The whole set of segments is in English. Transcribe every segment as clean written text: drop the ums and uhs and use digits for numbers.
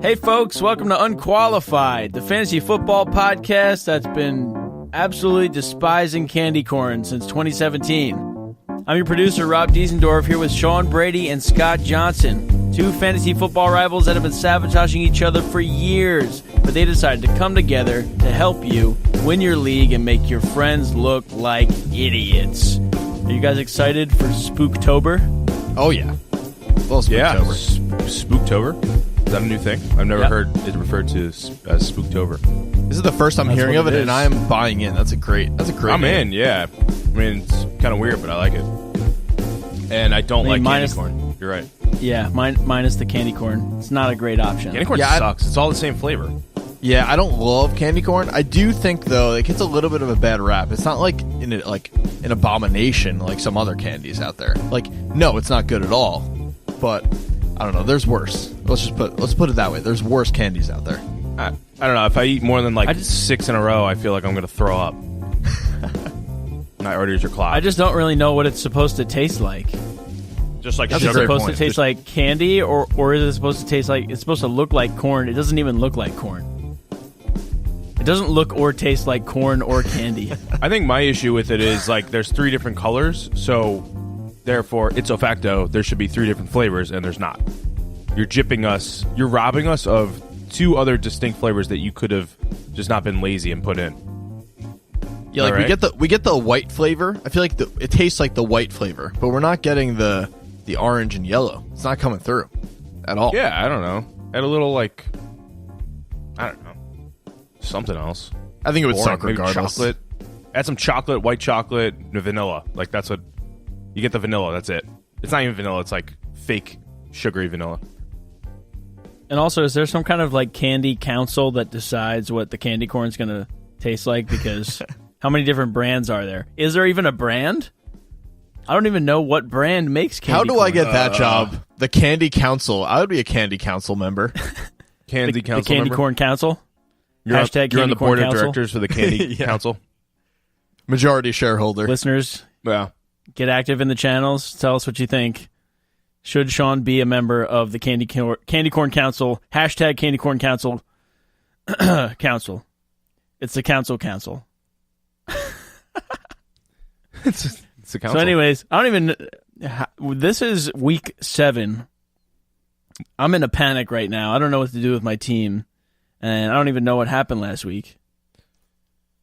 Hey folks, welcome to Unqualified, the fantasy football podcast that's been absolutely despising candy corn since 2017. I'm your producer, Rob Diesendorf, here with Sean Brady and Scott Johnson, two fantasy football rivals that have been sabotaging each other for years, but they decided to come together to help you win your league and make your friends look like idiots. Are you guys excited for Spooktober? Oh, yeah. Well, Spooktober. Yeah, Spooktober? Is that a new thing? I've never heard it referred to as Spooktober. This is the first I'm hearing of it, and I am buying in. That's a great I'm name. in, yeah. I mean, it's kind of weird, but I like it. And I don't like candy corn. You're right. Yeah, minus the candy corn. It's not a great option. Candy corn sucks. It's all the same flavor. Yeah, I don't love candy corn. I do think, though, it gets a little bit of a bad rap. It's not like an abomination like some other candies out there. Like, no, it's not good at all. But I don't know. There's worse. Let's put it that way. There's worse candies out there. I don't know. If I eat more than six in a row, I feel like I'm going to throw up. My arteries are clogged. I just don't really know what it's supposed to taste like. Just like Is it supposed to taste like candy, or is it supposed to taste like... It's supposed to look like corn. It doesn't even look like corn. It doesn't look or taste like corn or candy. I think my issue with it is, there's three different colors, so therefore, ipso facto, there should be three different flavors, and there's not. You're robbing us of two other distinct flavors that you could have just not been lazy and put in. Yeah, we get the white flavor. I feel like it tastes like the white flavor, but we're not getting the orange and yellow. It's not coming through at all. Yeah, I don't know. Add a little I don't know, something else. I think it would suck maybe regardless. Chocolate. Add some chocolate, white chocolate, and vanilla. That's what you get. The vanilla. That's it. It's not even vanilla. It's like fake sugary vanilla. And also, is there some kind of candy council that decides what the candy corn's going to taste like? Because how many different brands are there? Is there even a brand? I don't even know what brand makes candy corn. How do I get that job? The Candy Council. I would be a Candy Council member. Candy Council The Candy member? Corn Council? You're on the board of Council? directors for the Candy Council? Majority shareholder. Listeners, Yeah. get active in the channels. Tell us what you think. Should Sean be a member of the Candy Corn Council? Hashtag Candy Corn Council. Council. It's the Council. It's a council. So anyways, I don't even... This is week 7. I'm in a panic right now. I don't know what to do with my team. And I don't even know what happened last week.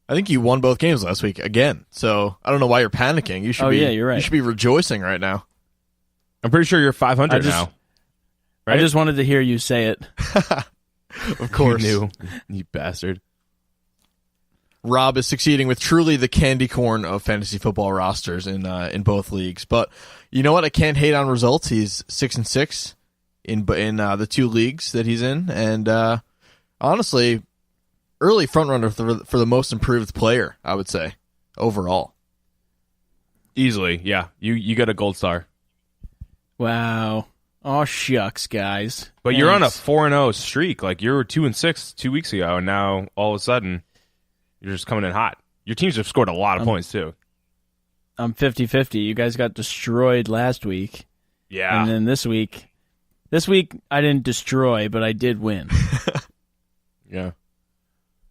I think you won both games last week again. So I don't know why you're panicking. You should yeah, you're right. You should be rejoicing right now. I'm pretty sure you're 500 now. Right? I just wanted to hear you say it. Of course. You bastard. Rob is succeeding with truly the candy corn of fantasy football rosters in both leagues. But you know what? I can't hate on results. He's 6-6 in the two leagues that he's in, and honestly, early front runner for the most improved player, I would say, overall. Easily, yeah. You got a gold star. Wow. Oh, shucks, guys. But Thanks. you're on a 4-0 streak. You were 2-6 2 weeks ago, and now all of a sudden you're just coming in hot. Your teams have scored a lot of points too. I'm 50-50. You guys got destroyed last week. Yeah. And then this week I didn't destroy, but I did win. Yeah.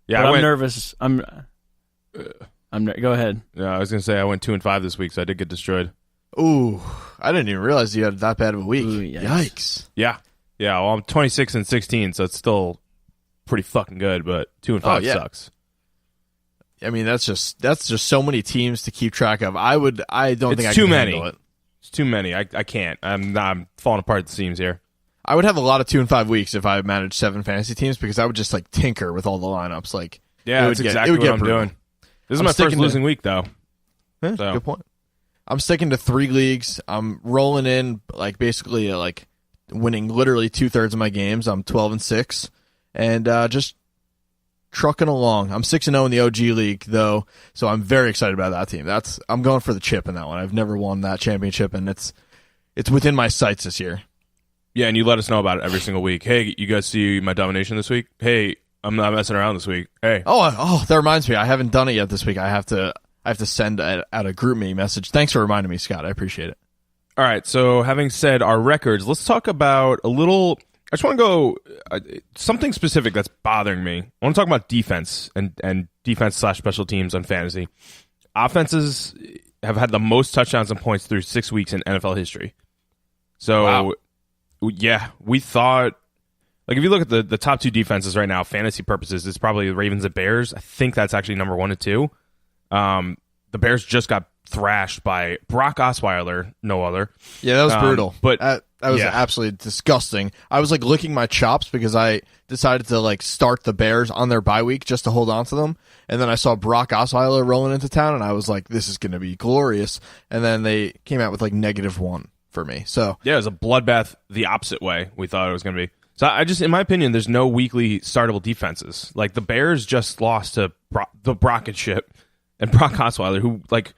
Yeah, but I'm nervous. Go ahead. Yeah, I was gonna say I went 2-5 this week, so I did get destroyed. Ooh, I didn't even realize you had that bad of a week. Ooh, yikes. Yeah. Well, I'm 26-16, so it's still pretty fucking good. But 2-5 sucks. I mean, that's just so many teams to keep track of. I don't think I can handle it. It's too many. I can't. I'm falling apart at the seams here. I would have a lot of 2-5 weeks if I managed 7 fantasy teams because I would just tinker with all the lineups. That's exactly what I'm doing. This is my first losing week though. Yeah, so. Good point. I'm sticking to 3 leagues. I'm rolling in basically winning literally 2/3 of my games. I'm 12-6, and just trucking along. I'm 6-0 in the OG league though, so I'm very excited about that team. I'm going for the chip in that one. I've never won that championship, and it's within my sights this year. Yeah, and you let us know about it every single week. Hey, you guys see my domination this week? Hey, I'm not messing around this week. Hey. Oh, that reminds me. I haven't done it yet this week. I have to send out a group me message. Thanks for reminding me, Scott. I appreciate it. All right, so having said our records, let's talk about a little just want to go something specific that's bothering me. I want to talk about defense and defense/special teams on fantasy. Offenses have had the most touchdowns and points through 6 weeks in NFL history. So, wow. Yeah, we thought, like, if you look at the top two defenses right now, fantasy purposes, it's probably the Ravens and Bears. I think that's actually number 1 and 2. The Bears just got thrashed by Brock Osweiler, no other. Yeah, that was brutal. But that was absolutely disgusting. I was like licking my chops because I decided to like start the Bears on their bye week just to hold on to them. And then I saw Brock Osweiler rolling into town, and I was like, this is going to be glorious. And then they came out with like -1 for me. So yeah, it was a bloodbath the opposite way we thought it was going to be. So I just, in my opinion, there's no weekly startable defenses. Like the Bears just lost to the Brockett ship and Brock Osweiler, who like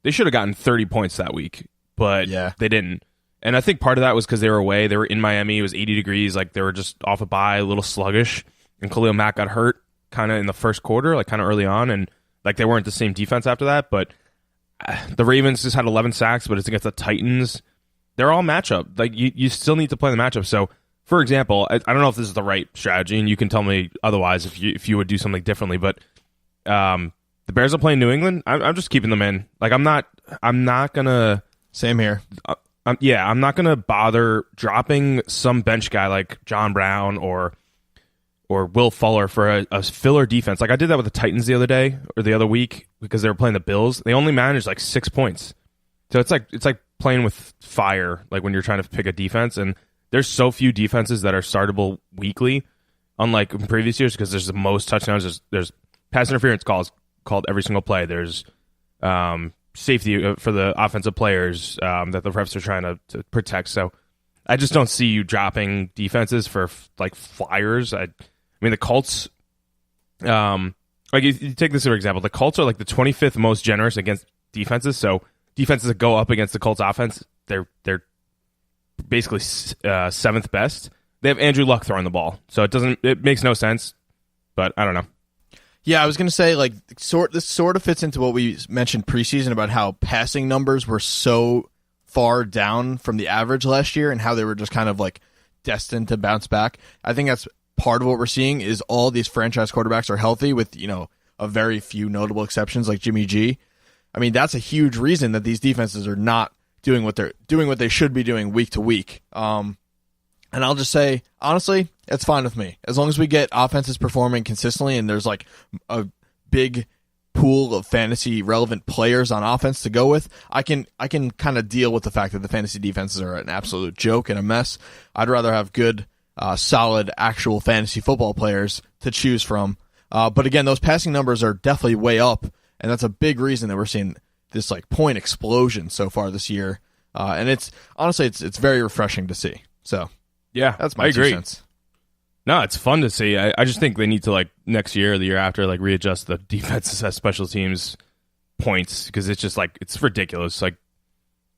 they should have gotten 30 points that week, but they didn't. And I think part of that was because they were away. They were in Miami. It was 80 degrees. Like they were just off a bye, a little sluggish. And Khalil Mack got hurt kind of in the first quarter, like kind of early on. And like they weren't the same defense after that. But the Ravens just had 11 sacks, but it's against the Titans. They're all matchup. Like you still need to play the matchup. So, for example, I don't know if this is the right strategy, and you can tell me otherwise if you would do something differently. But the Bears are playing New England. I'm just keeping them in. Like I'm not gonna. Same here. I'm not gonna bother dropping some bench guy like John Brown or Will Fuller for a filler defense. Like I did that with the Titans the other day or the other week because they were playing the Bills. They only managed like 6 points. So it's like playing with fire. Like when you're trying to pick a defense, and there's so few defenses that are startable weekly, unlike in previous years because there's the most touchdowns. There's pass interference calls called every single play. There's safety for the offensive players that the refs are trying to protect. So I just don't see you dropping defenses for like flyers. I mean, the Colts, like you take this for example, the Colts are like the 25th most generous against defenses. So defenses that go up against the Colts offense, they're basically 7th best. They have Andrew Luck throwing the ball. So it makes no sense, but I don't know. Yeah, I was going to say, like, this sort of fits into what we mentioned preseason about how passing numbers were so far down from the average last year and how they were just kind of, like, destined to bounce back. I think that's part of what we're seeing is all these franchise quarterbacks are healthy with, a very few notable exceptions like Jimmy G. I mean, that's a huge reason that these defenses are not doing what they should be doing week to week. And I'll just say, honestly, it's fine with me. As long as we get offenses performing consistently and there's like a big pool of fantasy relevant players on offense to go with, I can kind of deal with the fact that the fantasy defenses are an absolute joke and a mess. I'd rather have good, solid, actual fantasy football players to choose from. But again, those passing numbers are definitely way up, and that's a big reason that we're seeing this like point explosion so far this year. And it's honestly, it's very refreshing to see. So. Yeah, that's my 2 cents. No, it's fun to see. I just think they need to, like, next year or the year after, like, readjust the defenses as special teams points because it's just, like, it's ridiculous. Like,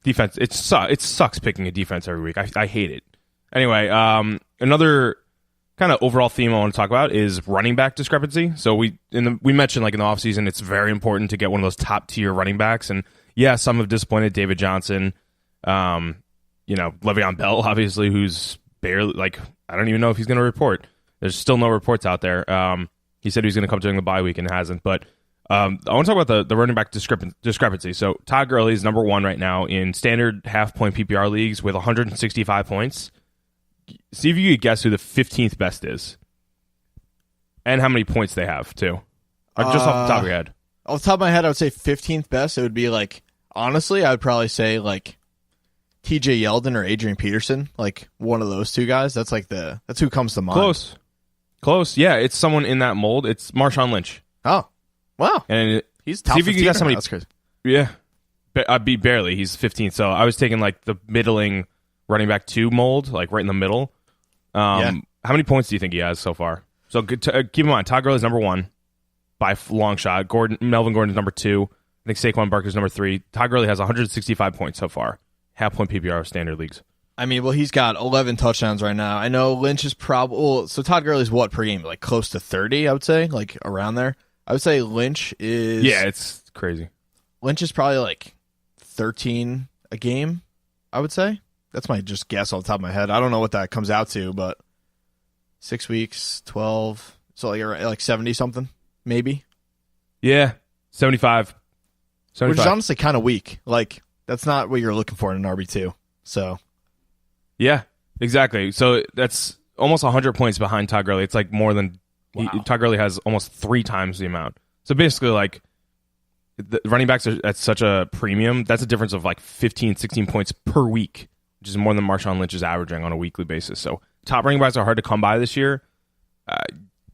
defense, it sucks picking a defense every week. I hate it. Anyway, another kind of overall theme I want to talk about is running back discrepancy. So we mentioned, like, in the offseason, it's very important to get one of those top-tier running backs. And, yeah, some have disappointed. David Johnson, Le'Veon Bell, obviously, who's barely, like, I don't even know if he's going to report. There's still no reports out there. He said he was going to come during the bye week and hasn't. But I want to talk about the running back discrepancy. So Todd Gurley is number 1 right now in standard half-point PPR leagues with 165 points. See if you could guess who the 15th best is. And how many points they have, too. Just off the top of your head. Off the top of my head, I would say 15th best. It would be, like, honestly, I would probably say, like, TJ Yeldon or Adrian Peterson, like one of those two guys. That's who comes to mind. Close. Yeah, it's someone in that mold. It's Marshawn Lynch. Oh, wow. And he's top 15. See if you can guess how many. That's crazy. Yeah, I'd be barely. He's 15th. So I was taking like the middling running back 2 mold, like right in the middle. How many points do you think he has so far? So keep in mind, Todd Gurley is number 1 by long shot. Melvin Gordon is number 2. I think Saquon Barkley is number 3. Todd Gurley has 165 points so far. Half-point PPR standard leagues. I mean, well, he's got 11 touchdowns right now. I know Lynch is probably... so Todd Gurley's what per game? Like close to 30, I would say? Like around there? I would say Lynch is... yeah, it's crazy. Lynch is probably like 13 a game, I would say. That's my just guess off the top of my head. I don't know what that comes out to, but 6 weeks, 12. So like 70 something, maybe. Yeah, 75. Which is honestly kind of weak. Like, that's not what you're looking for in an RB2. So, yeah, exactly. So that's almost 100 points behind Todd Gurley. It's like more than Todd Gurley has almost 3 times the amount. So basically, like, the running backs are at such a premium. That's a difference of like 15, 16 points per week, which is more than Marshawn Lynch is averaging on a weekly basis. So top running backs are hard to come by this year.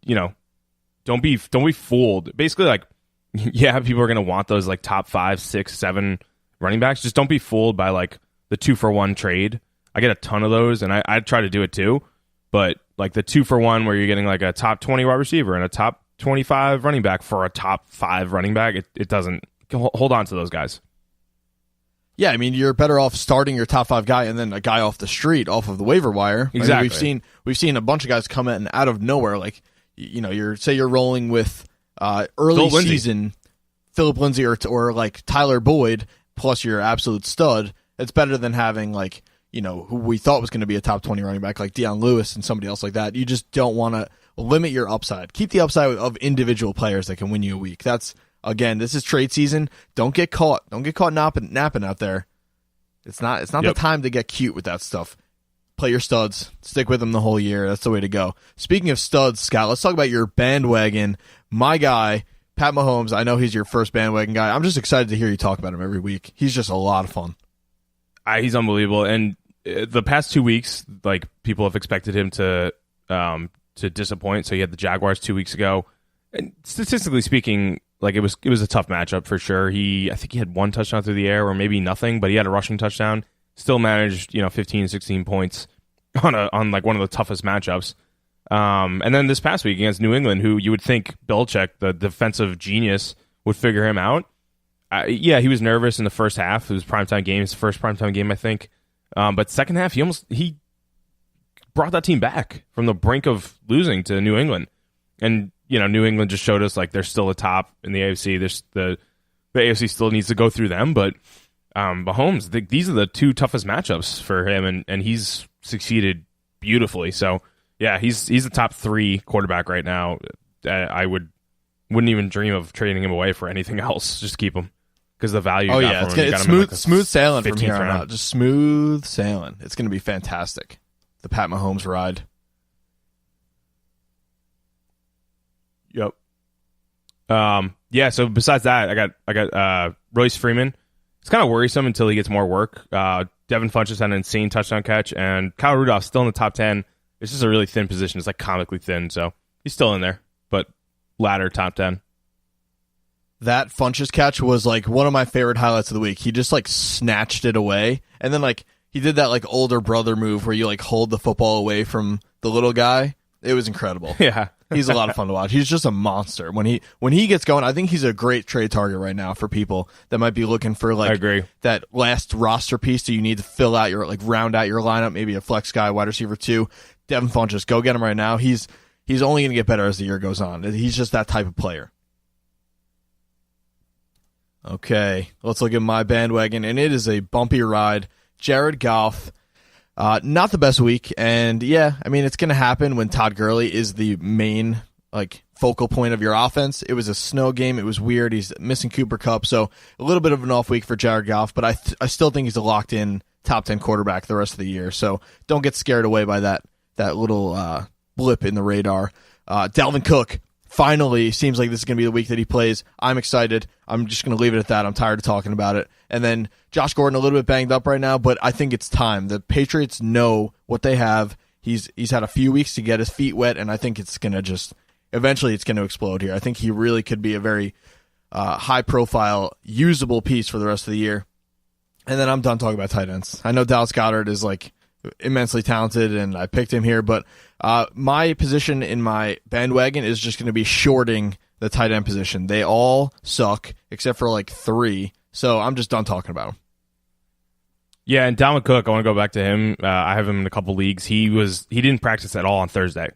Don't be fooled. Basically, like, yeah, people are going to want those like top 5, 6, 7 running backs. Just don't be fooled by like the 2-for-1 trade. I get a ton of those, and I try to do it too. But like the 2-for-1 where you're getting like a top 20 wide receiver and a top 25 running back for a top 5 running back, it doesn't. Hold on to those guys. Yeah, I mean, you're better off starting your top 5 guy and then a guy off the street, off of the waiver wire. Exactly. I mean, we've seen a bunch of guys come in out of nowhere. Like, you're rolling with early season Phillip Lindsay or like Tyler Boyd plus your absolute stud. It's better than having like, who we thought was going to be a top 20 running back like Deion Lewis and somebody else like that. You just don't want to limit your upside. Keep the upside of individual players that can win you a week. Again, this is trade season. Don't get caught. Don't get caught napping out there. It's not the time to get cute with that stuff. Play your studs. Stick with them the whole year. That's the way to go. Speaking of studs, Scott, let's talk about your bandwagon. My guy, Pat Mahomes, I know he's your first bandwagon guy. I'm just excited to hear you talk about him every week. He's just a lot of fun. He's unbelievable. And the past 2 weeks, like, people have expected him to disappoint. So he had the Jaguars 2 weeks ago. And statistically speaking, like, it was a tough matchup for sure. I think he had 1 touchdown through the air or maybe nothing, but he had a rushing touchdown. Still managed, 15, 16 points on like one of the toughest matchups. And then this past week against New England, who you would think Belichick, the defensive genius, would figure him out. Yeah, he was nervous in the first half. It was primetime game, his first primetime game, I think. But second half, he brought that team back from the brink of losing to New England. And, New England just showed us like they're still a top in the AFC. The AFC still needs to go through them, but Mahomes, these are the 2 toughest matchups for him, and he's succeeded beautifully. So yeah, he's a top 3 quarterback right now. I wouldn't even dream of trading him away for anything else. Just keep him because the value. Oh yeah, it's smooth sailing from here on out. Just smooth sailing. It's going to be fantastic. The Pat Mahomes ride. Yep. Yeah. So besides that, I got Royce Freeman. It's kind of worrisome until he gets more work. Devin Funchess had an insane touchdown catch, and Kyle Rudolph's still in the top 10. It's just a really thin position. It's like comically thin, so he's still in there, but ladder top 10. That Funchess catch was like one of my favorite highlights of the week. He just like snatched it away, and then like he did that like older brother move where you like hold the football away from the little guy. It was incredible. Yeah. He's a lot of fun to watch. He's just a monster. When he gets going, I think he's a great trade target right now for people that might be looking for like I agree. That last roster piece that you need to fill out your round out your lineup, maybe a flex guy, wide receiver 2. Devin Funchess, go get him right now. He's only going to get better as the year goes on. He's just that type of player. Okay, let's look at my bandwagon, and it is a bumpy ride. Jared Goff. Not the best week, and yeah, I mean, it's going to happen when Todd Gurley is the main focal point of your offense. It was a snow game. It was weird. He's missing Cooper Kupp, so a little bit of an off week for Jared Goff, but I still think he's a locked-in top 10 quarterback the rest of the year, so don't get scared away by that little blip in the radar. Dalvin Cook, finally, seems like this is going to be the week that he plays. I'm excited. I'm just going to leave it at that. I'm tired of talking about it. And then Josh Gordon, a little bit banged up right now, but I think it's time. The Patriots know what they have. He's had a few weeks to get his feet wet, and I think it's going to just eventually it's going to explode here. I think he really could be a very high-profile, usable piece for the rest of the year. And then I'm done talking about tight ends. I know Dallas Goedert is immensely talented, and I picked him here, but my position in my bandwagon is just going to be shorting the tight end position. They all suck except for 3, so I'm just done talking about them. Yeah, and Dalvin Cook, I want to go back to him. I have him in a couple leagues. He didn't practice at all on Thursday,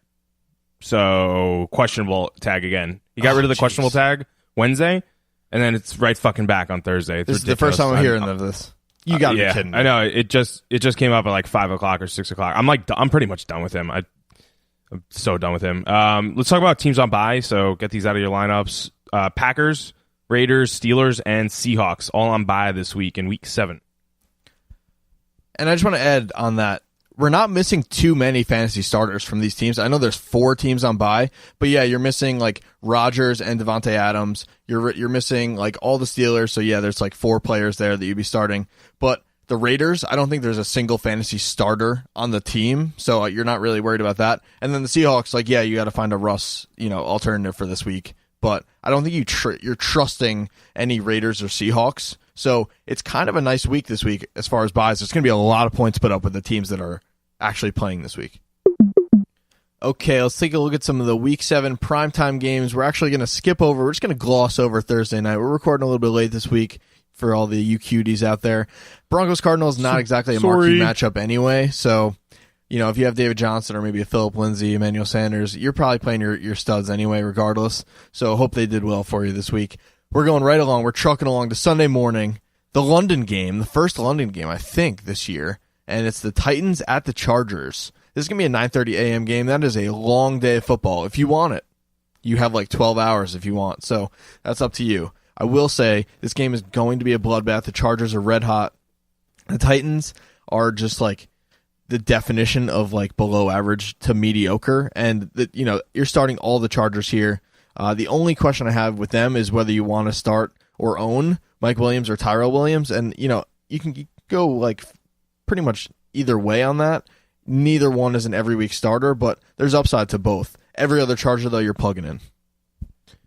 so questionable tag again. He got rid of the questionable tag Wednesday, and then it's right fucking back on Thursday. It's this is the first time I'm hearing of this. You got to be kidding me. I know. It just came up at 5 o'clock or 6 o'clock. I'm pretty much done with him. I'm so done with him. Let's talk about teams on bye. So get these out of your lineups. Packers, Raiders, Steelers, and Seahawks all on bye this week in week 7. And I just want to add on that, we're not missing too many fantasy starters from these teams. I know there's 4 teams on bye, but yeah, you're missing like Rodgers and Devontae Adams. You're missing like all the Steelers. So yeah, there's like 4 players there that you'd be starting. But the Raiders, I don't think there's a single fantasy starter on the team, so you're not really worried about that. And then the Seahawks, like, yeah, you got to find a Russ, alternative for this week. But I don't think you're trusting any Raiders or Seahawks. So it's kind of a nice week this week as far as buys. There's going to be a lot of points put up with the teams that are actually playing this week. Okay, let's take a look at some of the Week 7 primetime games. We're actually going to skip over. We're just going to gloss over Thursday night. We're recording a little bit late this week for all the you cuties out there. Broncos-Cardinals, not exactly a marquee matchup anyway. So, if you have David Johnson or maybe a Phillip Lindsay, Emmanuel Sanders, you're probably playing your studs anyway regardless. So hope they did well for you this week. We're going right along. We're trucking along to Sunday morning. The London game, the first London game, I think, this year. And it's the Titans at the Chargers. This is going to be a 9:30 a.m. game. That is a long day of football. If you want it, you have like 12 hours if you want. So that's up to you. I will say this game is going to be a bloodbath. The Chargers are red hot. The Titans are just like the definition of like below average to mediocre. And you're starting all the Chargers here. The only question I have with them is whether you want to start or own Mike Williams or Tyrell Williams. And, you can go like pretty much either way on that. Neither one is an every week starter, but there's upside to both. Every other Charger, though, you're plugging in.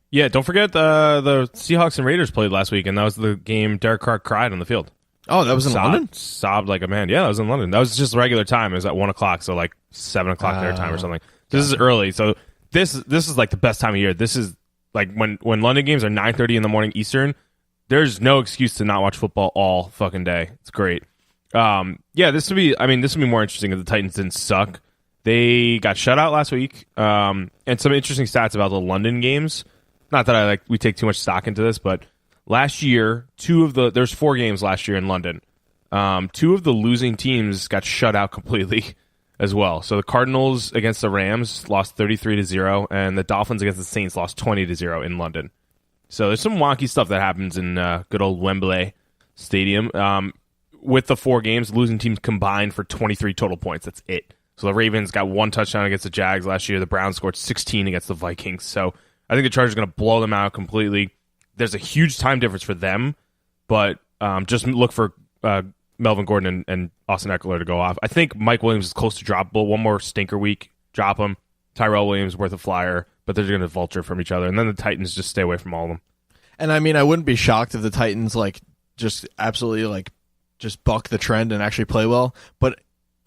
Yeah, don't forget the Seahawks and Raiders played last week, and that was the game Derek Carr cried on the field. Oh, that was in London? Sobbed like a man. Yeah, that was in London. That was just regular time. It was at 1 o'clock, so like 7 o'clock their time or something. This is early, so this is like the best time of year. This is like when London games are 9:30 in the morning Eastern, there's no excuse to not watch football all fucking day. It's great. This would be more interesting if the Titans didn't suck. They got shut out last week. And some interesting stats about the London games. Not that we take too much stock into this, but last year, there's 4 games last year in London. 2 of the losing teams got shut out completely as well. So the Cardinals against the Rams lost 33-0, and the Dolphins against the Saints lost 20-0 in London. So there's some wonky stuff that happens in good old Wembley Stadium. With the 4 games, losing teams combined for 23 total points. That's it. So the Ravens got 1 touchdown against the Jags last year. The Browns scored 16 against the Vikings. So I think the Chargers are going to blow them out completely. There's a huge time difference for them, but just look for Melvin Gordon and Austin Eckler to go off. I think Mike Williams is close to droppable. One more stinker week, drop him. Tyrell Williams worth a flyer, but they're going to vulture from each other. And then the Titans just stay away from all of them. And I wouldn't be shocked if the Titans just absolutely just buck the trend and actually play well, but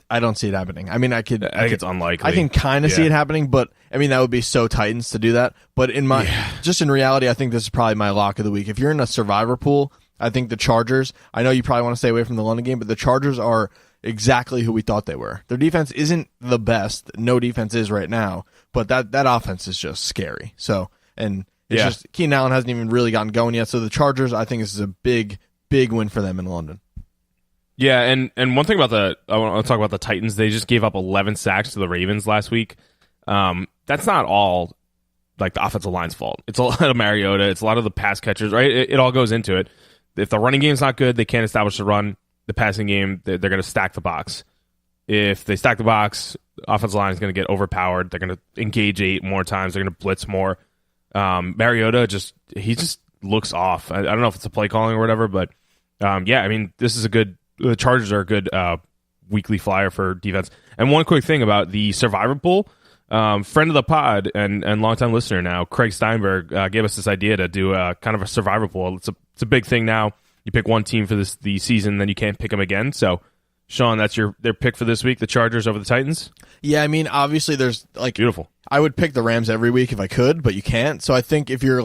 I don't see it happening. I think it's unlikely. I can kind of see it happening, but that would be so Titans to do that. But in reality, I think this is probably my lock of the week. If you're in a survivor pool, I think the Chargers, I know you probably want to stay away from the London game, but the Chargers are exactly who we thought they were. Their defense isn't the best. No defense is right now, but that offense is just scary. So, and it's just Keenan Allen hasn't even really gotten going yet. So the Chargers, I think this is a big, big win for them in London. Yeah, and one thing about I want to talk about the Titans. They just gave up 11 sacks to the Ravens last week. That's not all the offensive line's fault. It's a lot of Mariota. It's a lot of the pass catchers, right? It all goes into it. If the running game's not good, they can't establish the run. The passing game, they're going to stack the box. If they stack the box, offensive line is going to get overpowered. They're going to engage 8 more times. They're going to blitz more. Mariota just looks off. I don't know if it's a play calling or whatever, but this is the Chargers are a good weekly flyer for defense. And one quick thing about the survivor pool, friend of the pod and longtime listener now, Craig Steinberg, gave us this idea to do a kind of a survivor pool. It's a big thing now. You pick one team for the season, then you can't pick them again. So, Sean, that's their pick for this week, the Chargers over the Titans? Yeah, obviously there's beautiful. I would pick the Rams every week if I could, but you can't. So I think if you're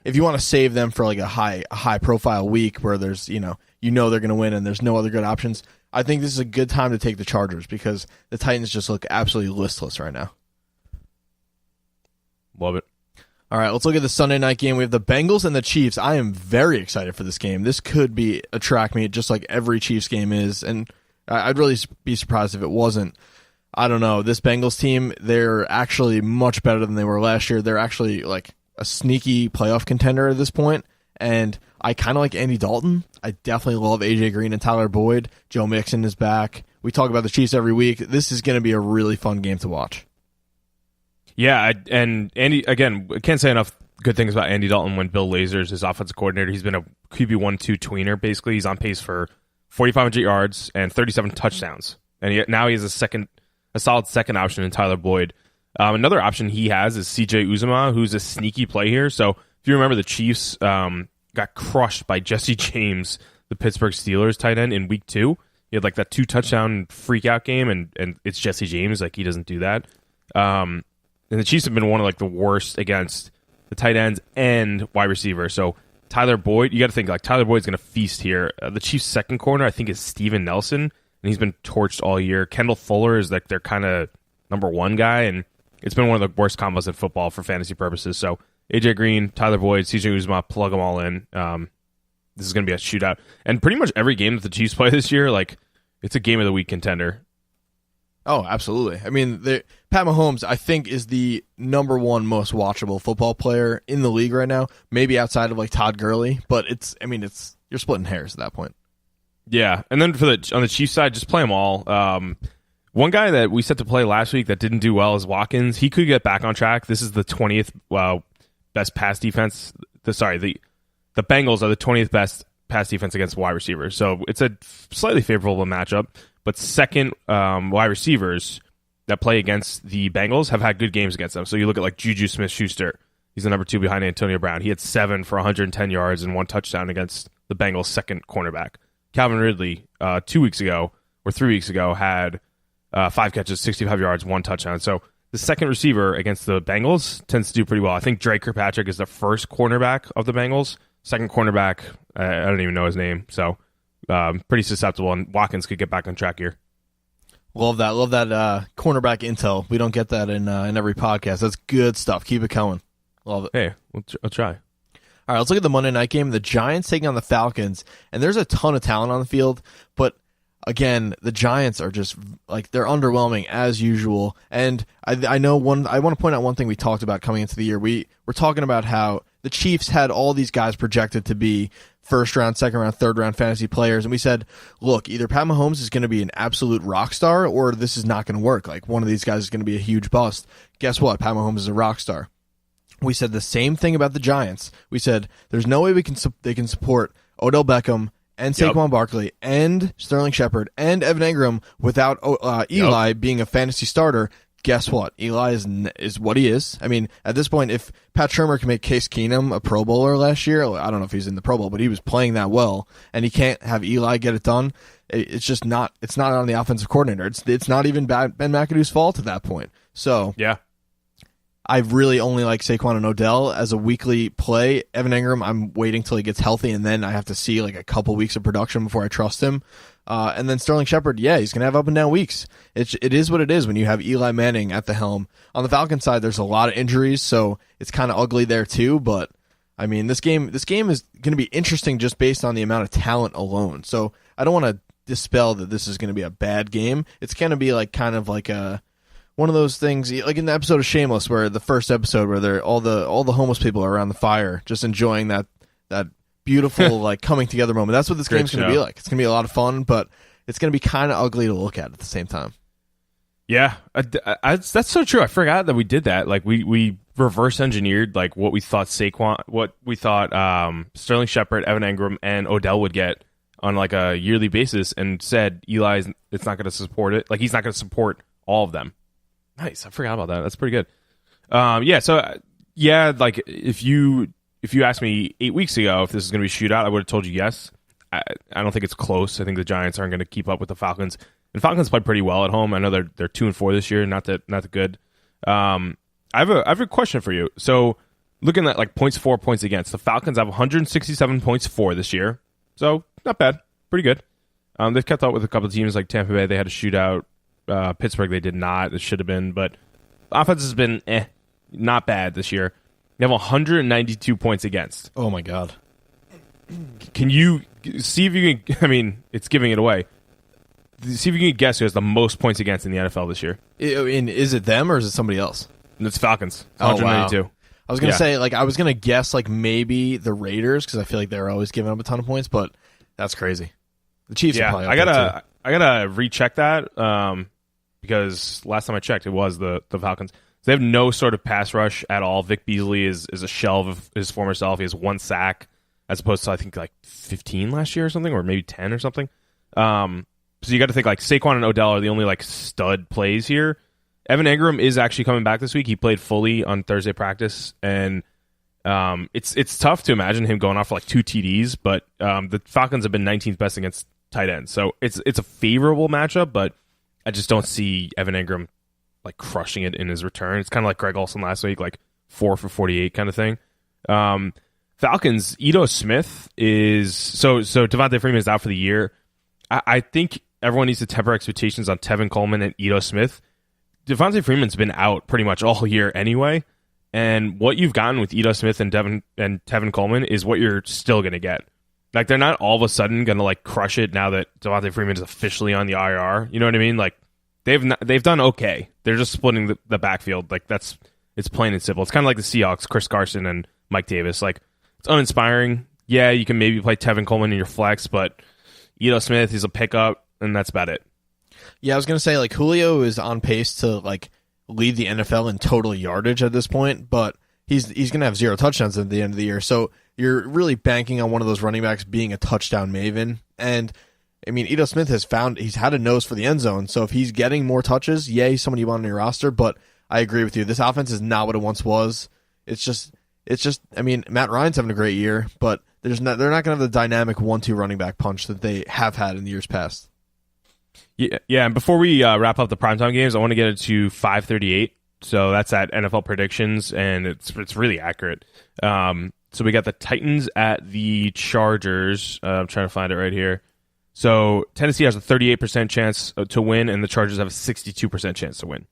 if you want to save them for a high profile week where there's they're going to win and there's no other good options, I think this is a good time to take the Chargers because the Titans just look absolutely listless right now. Love it. All right, let's look at the Sunday night game. We have the Bengals and the Chiefs. I am very excited for this game. This could be a track meet just like every Chiefs game is, and I'd really be surprised if it wasn't. I don't know. This Bengals team, they're actually much better than they were last year. They're actually like a sneaky playoff contender at this point. And I kind of like Andy Dalton. I definitely love AJ Green and Tyler Boyd. Joe Mixon is back. We talk about the Chiefs every week. This is going to be a really fun game to watch. Yeah, and Andy, again, I can't say enough good things about Andy Dalton when Bill Lazor's his offensive coordinator. He's been a QB1-2 tweener, basically. He's on pace for 4,500 yards and 37 touchdowns. And now he has a solid second option in Tyler Boyd. Another option he has is CJ Uzomah, who's a sneaky play here. So if you remember, the Chiefs got crushed by Jesse James, the Pittsburgh Steelers tight end, in week 2. He had like that 2-touchdown freak-out game, and it's Jesse James. Like, he doesn't do that. And the Chiefs have been one of like the worst against the tight ends and wide receiver. So Tyler Boyd, you got to think like Tyler Boyd's going to feast here. The Chiefs' second corner, I think, is Steven Nelson, and he's been torched all year. Kendall Fuller is like their kind of number 1 guy, and it's been one of the worst combos in football for fantasy purposes. So AJ Green, Tyler Boyd, CJ Uzomah, plug them all in. This is going to be a shootout. And pretty much every game that the Chiefs play this year, like, it's a game of the week contender. Oh, absolutely. I mean, Pat Mahomes, I think, is the number 1 most watchable football player in the league right now. Maybe outside of like Todd Gurley, but you're splitting hairs at that point. Yeah, and then on the Chiefs side, just play them all. One guy that we set to play last week that didn't do well is Watkins. He could get back on track. This is the 20th best pass defense. The Bengals are the 20th best pass defense against wide receivers. So it's a slightly favorable matchup. But second wide receivers that play against the Bengals have had good games against them. So you look at like Juju Smith-Schuster. He's the number 2 behind Antonio Brown. He had 7 for 110 yards and 1 touchdown against the Bengals' second cornerback. Calvin Ridley, 3 weeks ago, had 5 catches, 65 yards, 1 touchdown. So the second receiver against the Bengals tends to do pretty well. I think Drake Kirkpatrick is the first cornerback of the Bengals. Second cornerback, I don't even know his name. So pretty susceptible, and Watkins could get back on track here. Love that cornerback intel. We don't get that in every podcast. That's good stuff. Keep it coming. Love it. Hey, I'll try. All right, let's look at the Monday night game. The Giants taking on the Falcons, and there's a ton of talent on the field, but again, the Giants are just like, they're underwhelming as usual. And I want to point out one thing we talked about coming into the year. We're talking about how the Chiefs had all these guys projected to be first round, second round, third round fantasy players, and we said, look, either Pat Mahomes is going to be an absolute rock star, or this is not going to work. Like, one of these guys is going to be a huge bust. Guess what? Pat Mahomes is a rock star. We said the same thing about the Giants. We said there's no way they can support Odell Beckham and Saquon Barkley and Sterling Shepard and Evan Engram without Eli being a fantasy starter. Guess what? Eli is what he is. I mean, at this point, if Pat Shurmur can make Case Keenum a Pro Bowler last year, I don't know if he's in the Pro Bowl, but he was playing that well, and he can't have Eli get it done. It's just not. It's not on the offensive coordinator. It's not even Ben McAdoo's fault at that point. So yeah. I really only like Saquon and Odell as a weekly play. Evan Engram, I'm waiting till he gets healthy, and then I have to see like a couple weeks of production before I trust him. And then Sterling Shepard, he's going to have up and down weeks. It is what it is when you have Eli Manning at the helm. On the Falcons side, there's a lot of injuries, so it's kind of ugly there too. But I mean, this game is going to be interesting just based on the amount of talent alone. So I don't want to dispel that this is going to be a bad game. It's going to be like kind of like one of those things, like in the episode of Shameless, where the first episode where all the homeless people are around the fire, just enjoying that beautiful like coming together moment. That's what this game's going to be like. It's going to be a lot of fun, but it's going to be kind of ugly to look at the same time. Yeah, that's so true. I forgot that we did that. Like we reverse engineered like what we thought Sterling Shepard, Evan Engram, and Odell would get on like a yearly basis, and said it's not going to support it. Like, he's not going to support all of them. Nice. I forgot about that. That's pretty good. Like if you asked me 8 weeks ago if this is going to be a shootout, I would have told you yes. I don't think it's close. I think the Giants aren't going to keep up with the Falcons. And Falcons play pretty well at home. I know they're 2-4 this year, not that good. I have a question for you. So looking at like points for, points against, the Falcons have 167 points for this year. So not bad, pretty good. They've kept up with a couple of teams like Tampa Bay. They had a shootout. Pittsburgh, they did not. It should have been, but offense has been not bad this year. They have 192 points against. Oh my God! Can you see if you can? I mean, it's giving it away. See if you can guess who has the most points against in the NFL this year. Is it them or is it somebody else? It's Falcons. It's Oh, wow. 192. I was going to say, like, I was going to guess, like, maybe the Raiders, because I feel like they're always giving up a ton of points, but that's crazy. The Chiefs are probably up there, too. I gotta recheck that because last time I checked, it was the Falcons. They have no sort of pass rush at all. Vic Beasley is a shell of his former self. He has 1 sack as opposed to, I think, like 15 last year or something, or maybe 10 or something. So you got to think, like, Saquon and Odell are the only, like, stud plays here. Evan Engram is actually coming back this week. He played fully on Thursday practice, and it's tough to imagine him going off for like 2 TDs, but the Falcons have been 19th best against tight ends. So it's a favorable matchup, but I just don't see Evan Engram like crushing it in his return. It's kind of like Greg Olsen last week, like 4 for 48 kind of thing. Falcons, Ito Smith is so Devontae Freeman is out for the year. I think everyone needs to temper expectations on Tevin Coleman and Ito Smith. Devontae Freeman's been out pretty much all year anyway, and what you've gotten with Ito Smith and Tevin Coleman is what you're still going to get. Like, they're not all of a sudden going to like crush it now that Devontae Freeman is officially on the IR. You know what I mean? Like, they've done okay. They're just splitting the backfield. Like, it's plain and simple. It's kind of like the Seahawks, Chris Carson and Mike Davis. Like, it's uninspiring. Yeah, you can maybe play Tevin Coleman in your flex, but Ito Smith is a pickup, and that's about it. Yeah, I was going to say, like, Julio is on pace to, like, lead the NFL in total yardage at this point, but he's going to have 0 touchdowns at the end of the year. So you're really banking on one of those running backs being a touchdown maven. And, I mean, Ito Smith he's had a nose for the end zone. So if he's getting more touches, yeah, he's someone you want on your roster. But I agree with you. This offense is not what it once was. It's just, I mean, Matt Ryan's having a great year, but they're not going to have the dynamic 1-2 running back punch that they have had in the years past. Yeah. And before we wrap up the primetime games, I want to get it to 5:38. So that's at NFL predictions, and it's really accurate. So we got the Titans at the Chargers. I'm trying to find it right here. So Tennessee has a 38% chance to win, and the Chargers have a 62% chance to win.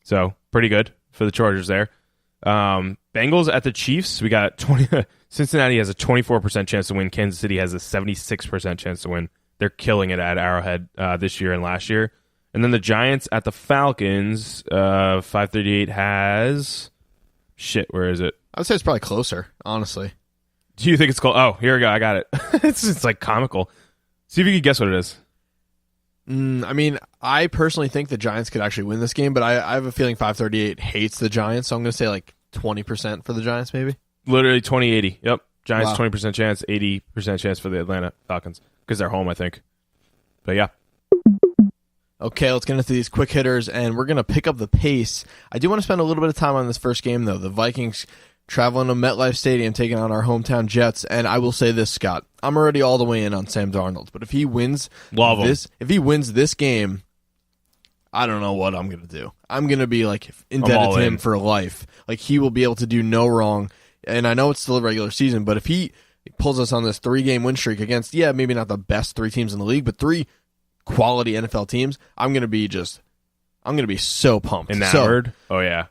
So pretty good for the Chargers there. Bengals at the Chiefs. We got 20. Cincinnati has a 24% chance to win. Kansas City has a 76% chance to win. They're killing it at Arrowhead this year and last year. And then the Giants at the Falcons, 538 has... Shit, where is it? I would say it's probably closer, honestly. Do you think it's close? Oh, here we go. I got it. It's like comical. See if you can guess what it is. I mean, I personally think the Giants could actually win this game, but I have a feeling 538 hates the Giants, so I'm going to say like 20% for the Giants, maybe? Literally 20-80. Yep. Giants, Wow. 20% chance, 80% chance for the Atlanta Falcons. Because they're home, I think. But yeah. Okay, let's get into these quick hitters, and we're going to pick up the pace. I do want to spend a little bit of time on this first game, though. The Vikings traveling to MetLife Stadium, taking on our hometown Jets, and I will say this, Scott. I'm already all the way in on Sam Darnold, but if he wins this game, I don't know what I'm going to do. I'm going to be like indebted to him for life. Like, he will be able to do no wrong, and I know it's still a regular season, but if he pulls us on this 3-game win streak against, maybe not the best 3 teams in the league, but 3 quality NFL teams, I'm going to be so pumped. Enamored? Oh, yeah.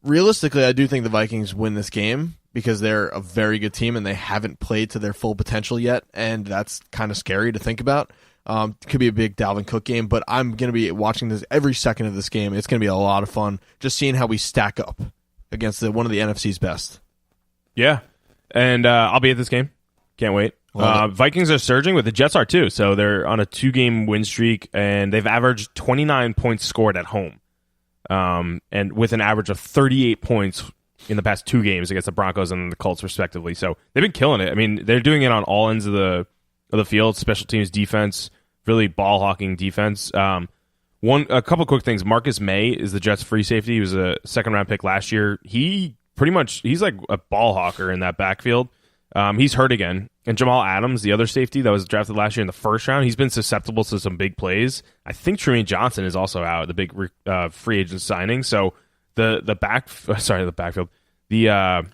Realistically, I do think the Vikings win this game because they're a very good team and they haven't played to their full potential yet, and that's kind of scary to think about. Could be a big Dalvin Cook game, but I'm going to be watching this every second of this game. It's going to be a lot of fun just seeing how we stack up against one of the NFC's best. Yeah. And I'll be at this game. Can't wait. Vikings are surging, but the Jets are too. So they're on a 2-game win streak, and they've averaged 29 points scored at home, and with an average of 38 points in the past 2 games against the Broncos and the Colts, respectively. So they've been killing it. I mean, they're doing it on all ends of the field: special teams, defense, really ball hawking defense. A couple quick things. Marcus May is the Jets' free safety. He was a 2nd-round pick last year. He's like a ball hawker in that backfield. He's hurt again. And Jamal Adams, the other safety that was drafted last year in the 1st round, he's been susceptible to some big plays. I think Trumaine Johnson is also out, the big free agent signing. So the backfield, the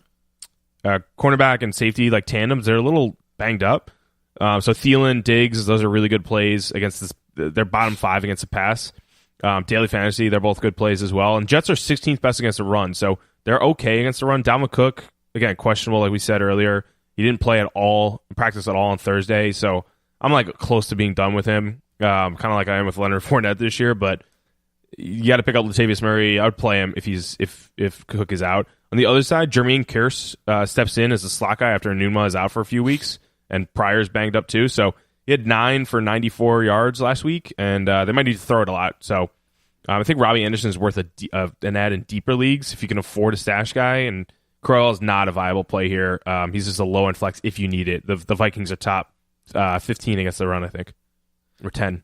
cornerback and safety like tandems, they're a little banged up. So Thielen, Diggs, those are really good plays against they're bottom 5 against the pass. Daily fantasy, they're both good plays as well. And Jets are 16th best against the run, so they're okay against the run. Dalvin Cook, again, questionable, like we said earlier. He didn't play at all, practice at all on Thursday, so I'm like close to being done with him. kind of like I am with Leonard Fournette this year. But you got to pick up Latavius Murray. I would play him if Cook is out. On the other side, Jermaine Kearse steps in as a slot guy after Enunwa is out for a few weeks, and Pryor's banged up too. So he had 9 for 94 yards last week, and they might need to throw it a lot. So I think Robbie Anderson is worth an add in deeper leagues if you can afford a stash guy, and Crowell is not a viable play here. He's just a low-end flex if you need it. The Vikings are top 15 against the run, I think, or 10.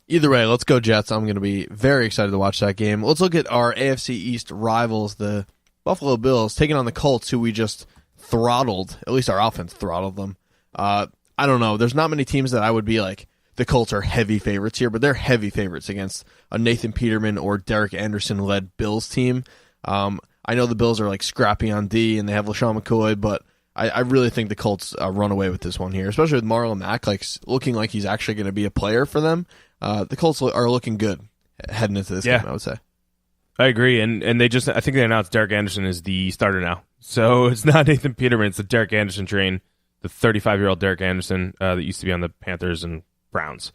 Either way, let's go Jets. I'm going to be very excited to watch that game. Let's look at our AFC East rivals, the Buffalo Bills, taking on the Colts, who we just throttled. At least our offense throttled them. I don't know. There's not many teams that I would be like, the Colts are heavy favorites here, but they're heavy favorites against a Nathan Peterman or Derek Anderson-led Bills team. I know the Bills are like scrappy on D, and they have LaShawn McCoy, but I really think the Colts run away with this one here, especially with Marlon Mack looking like he's actually going to be a player for them. The Colts are looking good heading into this game, I would say. I agree, and I think they announced Derek Anderson is the starter now. So it's not Nathan Peterman, it's the Derek Anderson train, the 35-year-old Derek Anderson that used to be on the Panthers and Browns.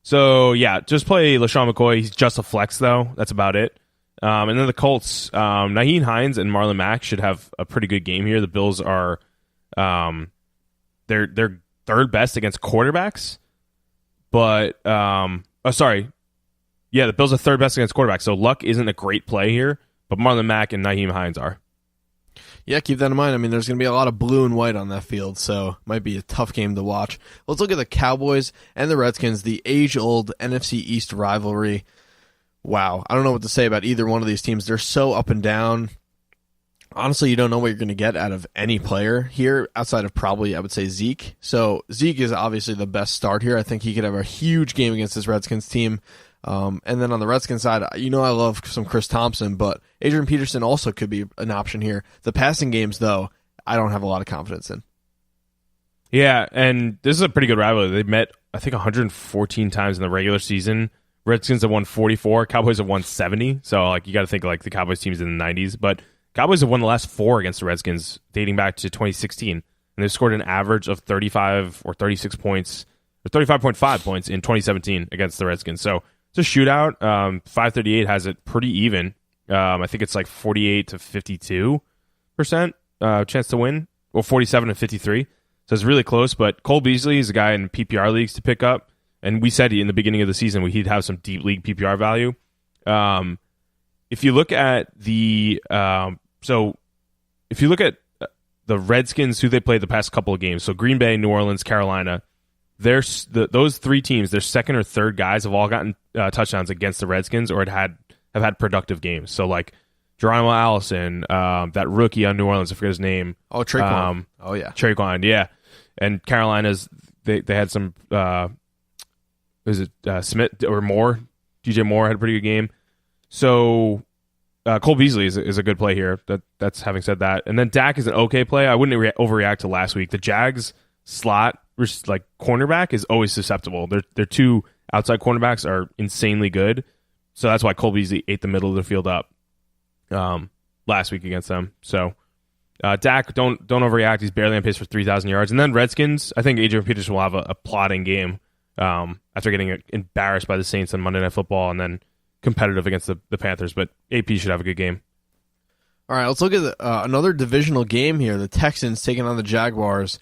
So, yeah, just play LaShawn McCoy. He's just a flex, though. That's about it. And then the Colts, Nyheim Hines and Marlon Mack should have a pretty good game here. The Bills are they're third best against quarterbacks, but the Bills are third best against quarterbacks. So Luck isn't a great play here, but Marlon Mack and Nyheim Hines are. Yeah, keep that in mind. I mean, there's going to be a lot of blue and white on that field, so it might be a tough game to watch. Let's look at the Cowboys and the Redskins, the age-old NFC East rivalry. Wow, I don't know what to say about either one of these teams. They're so up and down. Honestly, you don't know what you're going to get out of any player here outside of probably, I would say, Zeke. So Zeke is obviously the best start here. I think he could have a huge game against this Redskins team. And then on the Redskins side, I love some Chris Thompson, but Adrian Peterson also could be an option here. The passing games, though, I don't have a lot of confidence in. Yeah, and this is a pretty good rivalry. They met, I think, 114 times in the regular season. Redskins have won 44. Cowboys have won 70. So, you got to think, the Cowboys teams in the 90s. But Cowboys have won the last 4 against the Redskins dating back to 2016. And they've scored an average of 35 or 36 points, or 35.5 points in 2017 against the Redskins. So, it's a shootout. 538 has it pretty even. I think it's 48 to 52% chance to win, or 47 to 53. So it's really close. But Cole Beasley is a guy in PPR leagues to pick up, and we said in the beginning of the season he'd have some deep league PPR value. If you look at the Redskins, who they played the past couple of games, so Green Bay, New Orleans, Carolina. Those 3 teams, their second or third guys have all gotten touchdowns against the Redskins or have had productive games. So Geronimo Allison, that rookie on New Orleans, I forget his name. Oh, Traquan. Traquan, yeah. And Carolina's they had some Smith or Moore? DJ Moore had a pretty good game. So Cole Beasley is a good play here. That's having said that. And then Dak is an okay play. I wouldn't overreact to last week. The Jags slot cornerback is always susceptible. Their 2 outside cornerbacks are insanely good, so that's why Cole Beasley ate the middle of the field up last week against them. So Dak, don't overreact. He's barely on pace for 3,000 yards. And then Redskins, I think Adrian Peterson will have a plodding game after getting embarrassed by the Saints on Monday Night Football and then competitive against the Panthers. But AP should have a good game. All right, let's look at another divisional game here. The Texans taking on the Jaguars.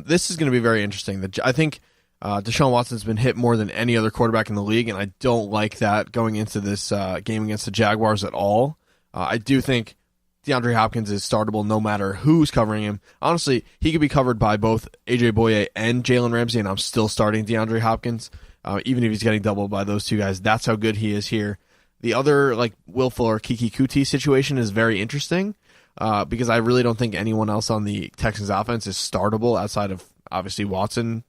This is going to be very interesting. I think Deshaun Watson's been hit more than any other quarterback in the league, and I don't like that going into this game against the Jaguars at all. I do think DeAndre Hopkins is startable no matter who's covering him. Honestly, he could be covered by both A.J. Boye and Jalen Ramsey, and I'm still starting DeAndre Hopkins, even if he's getting doubled by those 2 guys. That's how good he is here. The other, Will Fuller, Kiki Kuti situation is very interesting. Because I really don't think anyone else on the Texans offense is startable outside of, obviously, Watson.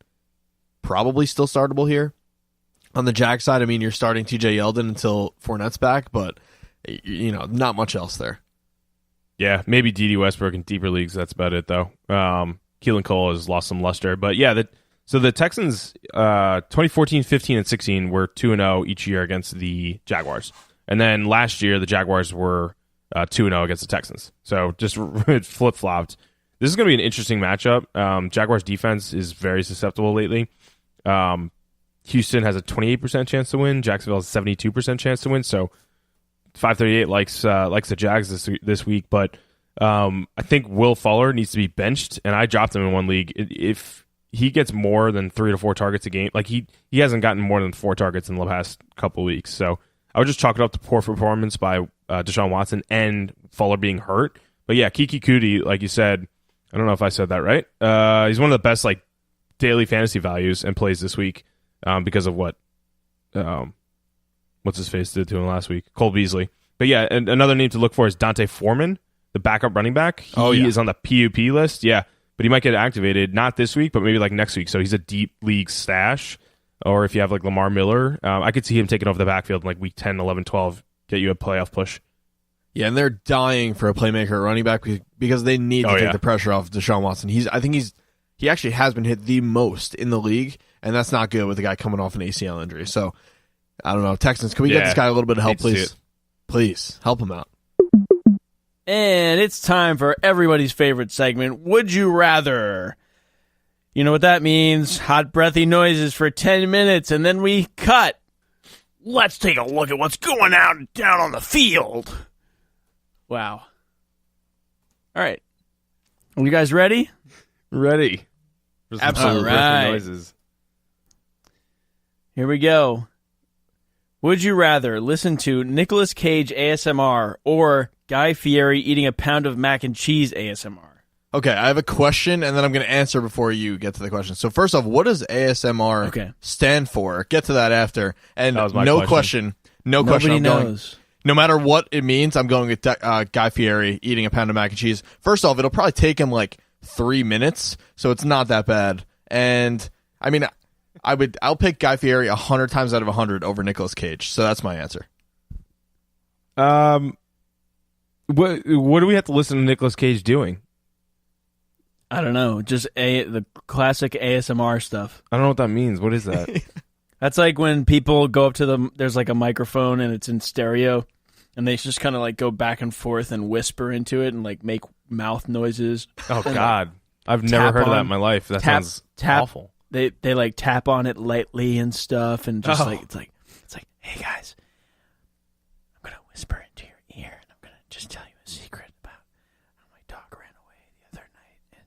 Probably still startable here. On the Jag side, you're starting TJ Yeldon until Fournette's back, but, not much else there. Yeah, maybe D.D. Westbrook in deeper leagues. That's about it, though. Keelan Cole has lost some luster. But, yeah, so the Texans, 2014, 15, and 16 were 2-0 each year against the Jaguars. And then last year, the Jaguars were 2-0 against the Texans. So just flip-flopped. This is going to be an interesting matchup. Jaguars defense is very susceptible lately. Houston has a 28% chance to win. Jacksonville has a 72% chance to win. So 538 likes the Jags this week, but I think Will Fuller needs to be benched, and I dropped him in one league. If he gets more than 3 to 4 targets a game, like he hasn't gotten more than 4 targets in the past couple weeks, so I would just chalk it up to poor performance by Deshaun Watson and Fuller being hurt. But yeah, Kiki Kuti, like you said, I don't know if I said that right. He's one of the best like daily fantasy values and plays this week because of what what's his face did to him last week, Cole Beasley. But yeah, and another name to look for is Dante Foreman, the backup running back. He is on the PUP list. Yeah, but he might get activated not this week, but maybe like next week. So he's a deep league stash. Or if you have like Lamar Miller, I could see him taking over the backfield in like week 10, 11, 12, get you a playoff push. Yeah, and they're dying for a playmaker at running back because they need to take the pressure off Deshaun Watson. I think he actually has been hit the most in the league, and that's not good with a guy coming off an ACL injury. So, I don't know. Texans, can we get this guy a little bit of help, please? Please, help him out. And it's time for everybody's favorite segment, Would You Rather? You know what that means? Hot, breathy noises for 10 minutes, and then we cut. Let's take a look at what's going on down on the field. Wow. All right. Are you guys ready? Ready. Absolutely. All right. Noises. Here we go. Would you rather listen to Nicolas Cage ASMR or Guy Fieri eating a pound of mac and cheese ASMR? Okay, I have a question, and then I'm going to answer before you get to the question. So first off, what does ASMR stand for? Get to that after. And no question. Nobody knows. No matter what it means, I'm going with Guy Fieri eating a pound of mac and cheese. First off, it'll probably take him like 3 minutes, so it's not that bad. And I mean, I'll pick Guy Fieri 100 times out of 100 over Nicolas Cage. So that's my answer. What do we have to listen to Nicolas Cage doing? I don't know. Just the classic ASMR stuff. I don't know what that means. What is that? That's like when people go up to them. There's like a microphone and it's in stereo, and they just kind of like go back and forth and whisper into it and like make mouth noises. Oh God, I've never heard of that in my life. That sounds awful. They like tap on it lightly and stuff, and just like it's like, hey guys, I'm gonna whisper into your ear, and I'm gonna just tell you a secret about how my dog ran away the other night, and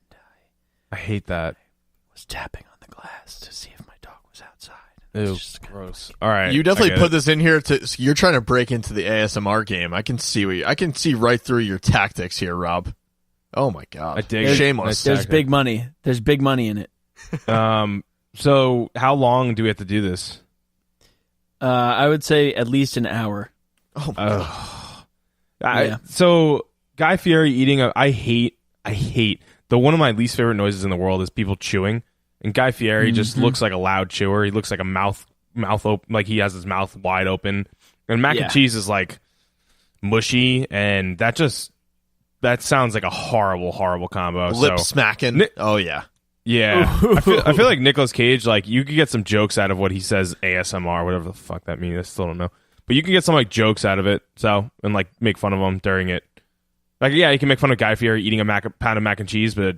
I hate that. I was tapping on the glass to see if my dog was outside. Ew, gross. All right, you definitely put this in here you're trying to break into the ASMR game. I can see right through your tactics here, Rob. Oh my God, I dig it. Shameless. There's big money. There's big money in it. So how long do we have to do this? I would say at least an hour. Oh my God. So Guy Fieri eating I hate one of my least favorite noises in the world is people chewing. And Guy Fieri just looks like a loud chewer. He looks like a mouth open, like he has his mouth wide open. And mac and cheese is like mushy, and that sounds like a horrible combo. Lip smacking. Oh yeah. Yeah. I feel like Nicolas Cage, like you could get some jokes out of what he says ASMR, whatever the fuck that means. I still don't know. But you can get some like jokes out of it, and like make fun of him during it. Like you can make fun of Guy Fieri eating a pound of mac and cheese, but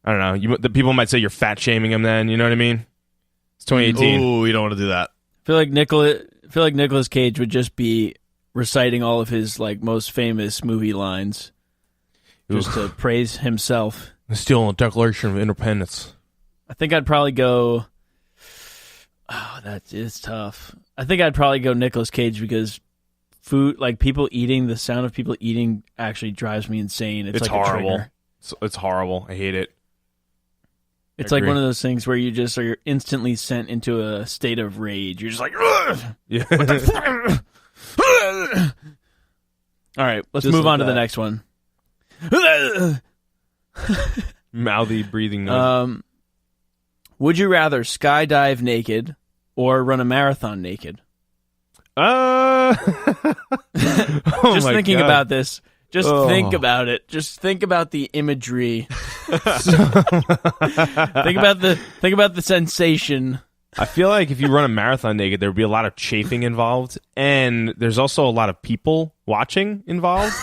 I don't know. The people might say you're fat shaming him. Then you know what I mean? It's 2018. Ooh, you don't want to do that. I feel like Nicolas Cage would just be reciting all of his like most famous movie lines, just to praise himself. Still a Declaration of Independence. I think I'd probably go. Oh, that is tough. I think I'd probably go Nicolas Cage because food, like the sound of people eating, actually drives me insane. It's like horrible. A trigger. It's horrible. I hate it. It's like one of those things where you're instantly sent into a state of rage. You're just like, ugh! Yeah. All right, let's move on to the next one. Mouthy breathing noise. Would you rather skydive naked or run a marathon naked? Just thinking about this. Just think about it. Just think about the imagery. think about the sensation. I feel like if you run a marathon naked, there would be a lot of chafing involved, and there's also a lot of people watching involved.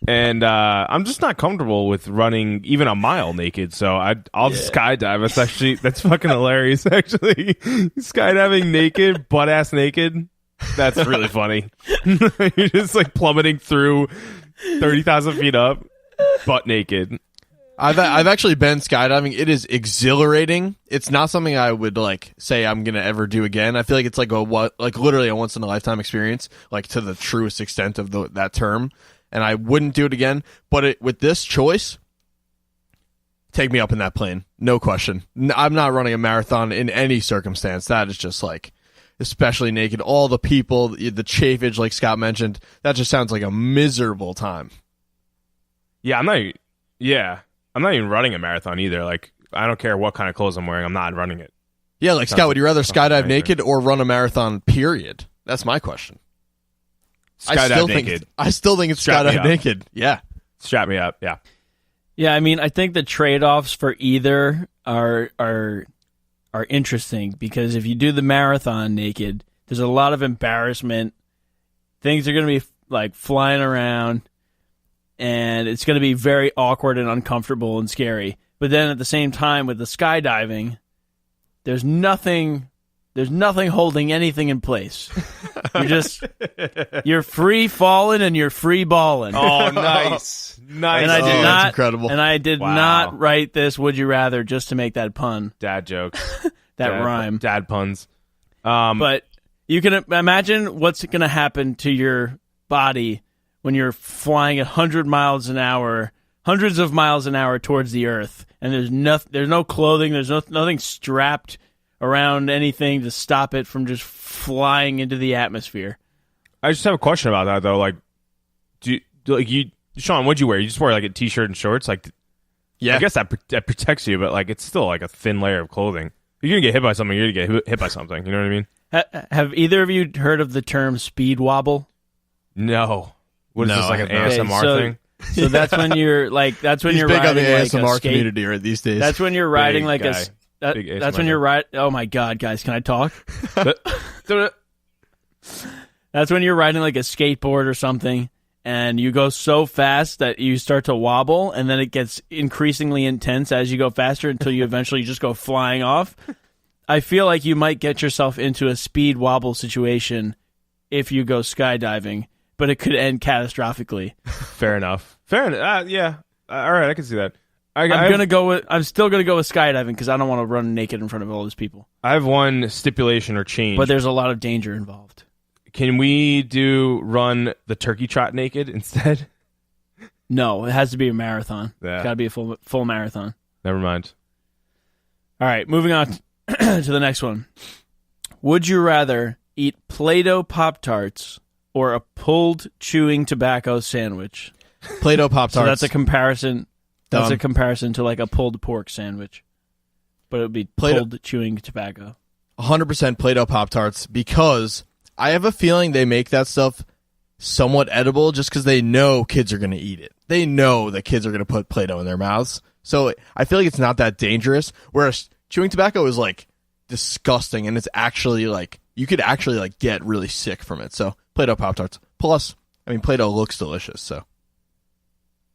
And I'm just not comfortable with running even a mile naked, so I'll just skydive. That's fucking hilarious. Actually, skydiving naked, butt ass naked. That's really funny. You're just like plummeting through 30,000 feet up, butt naked. I've actually been skydiving. It is exhilarating. It's not something I would like say I'm gonna ever do again. I feel like it's like literally a once in a lifetime experience, like to the truest extent of that term. And I wouldn't do it again. But with this choice, take me up in that plane, no question. I'm not running a marathon in any circumstance. That is just like, especially naked, all the people, the chafage, like Scott mentioned. That just sounds like a miserable time. Yeah, I'm not even running a marathon either. Like, I don't care what kind of clothes I'm wearing. I'm not running it. Yeah, like Scott, would you rather skydive naked or run a marathon, period? That's my question. Skydive naked. I still think it's skydive naked. Yeah. Strap me up, yeah. Yeah, I mean, I think the trade-offs for either are interesting because if you do the marathon naked, there's a lot of embarrassment. Things are going to be like flying around, and it's going to be very awkward and uncomfortable and scary. But then at the same time, with the skydiving, there's nothing holding anything in place. You're free falling and you're free balling. Oh, nice. Nice. And that's incredible. And I did not write this would you rather just to make that pun. Dad jokes. Rhyme. Dad puns. But you can imagine what's going to happen to your body when you're flying at 100 miles an hour, hundreds of miles an hour towards the earth, and there's no clothing, there's nothing strapped around anything to stop it from just flying into the atmosphere. I just have a question about that though. Like, Sean, what'd you wear? You just wore like a t-shirt and shorts. Like, yeah, I guess that protects you, but like it's still like a thin layer of clothing. You're gonna get hit by something. You're gonna get hit by something. You know what I mean? Have either of you heard of the term speed wobble? No. What is this, like an ASMR thing? So that's when you're like you're big riding on the like ASMR a community right these days. That's when you're riding like guy. that's when you're riding. Oh my god, guys, can I talk? That's when you're riding like a skateboard or something, and you go so fast that you start to wobble, and then it gets increasingly intense as you go faster until you eventually just go flying off. I feel like you might get yourself into a speed wobble situation if you go skydiving, but it could end catastrophically. Fair enough. Yeah. All right, I can see that. I'm still gonna go with skydiving because I don't want to run naked in front of all those people. I have one stipulation or change, but there's a lot of danger involved. Can we run the turkey trot naked instead? No, it has to be a marathon. Yeah. It's got to be a full marathon. Never mind. All right, moving on to the next one. Would you rather eat Play-Doh Pop-Tarts or a pulled chewing tobacco sandwich? Play-Doh Pop-Tarts. So that's a comparison. Done. That's a comparison to like a pulled pork sandwich, but it would be pulled chewing tobacco. 100% Play-Doh Pop-Tarts because I have a feeling they make that stuff somewhat edible just because they know kids are going to eat it. They know that kids are going to put Play-Doh in their mouths. So I feel like it's not that dangerous, whereas chewing tobacco is like disgusting, and it's actually like you could actually like get really sick from it. So Play-Doh Pop-Tarts. Plus, I mean, Play-Doh looks delicious. So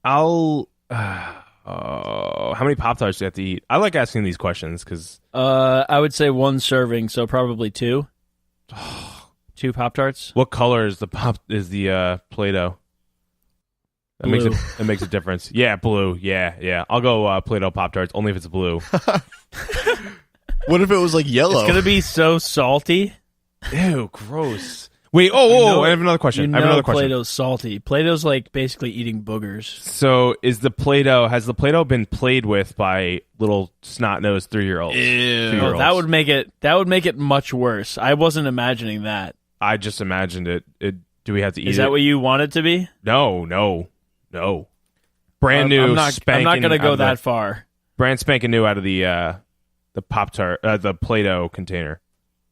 how many Pop-Tarts do you have to eat? I like asking these questions because I would say one serving, so probably two. 2 Pop-Tarts. What color is the Play-Doh? Blue. It makes a difference. Yeah, blue. Yeah. I'll go Play-Doh Pop-Tarts only if it's blue. What if it was like yellow? It's gonna be so salty. Ew, gross. Wait, I have another question. Play-Doh's salty. Play-Doh's like basically eating boogers. So has the Play-Doh been played with by little snot-nosed 3-year-olds? Ew. Oh, that would make it much worse. I wasn't imagining that. I just imagined it. Do we have to eat it? Is that what you want it to be? No. Brand new. I'm not going to go that far. Brand spanking new out of the Pop-Tart, the Play-Doh container.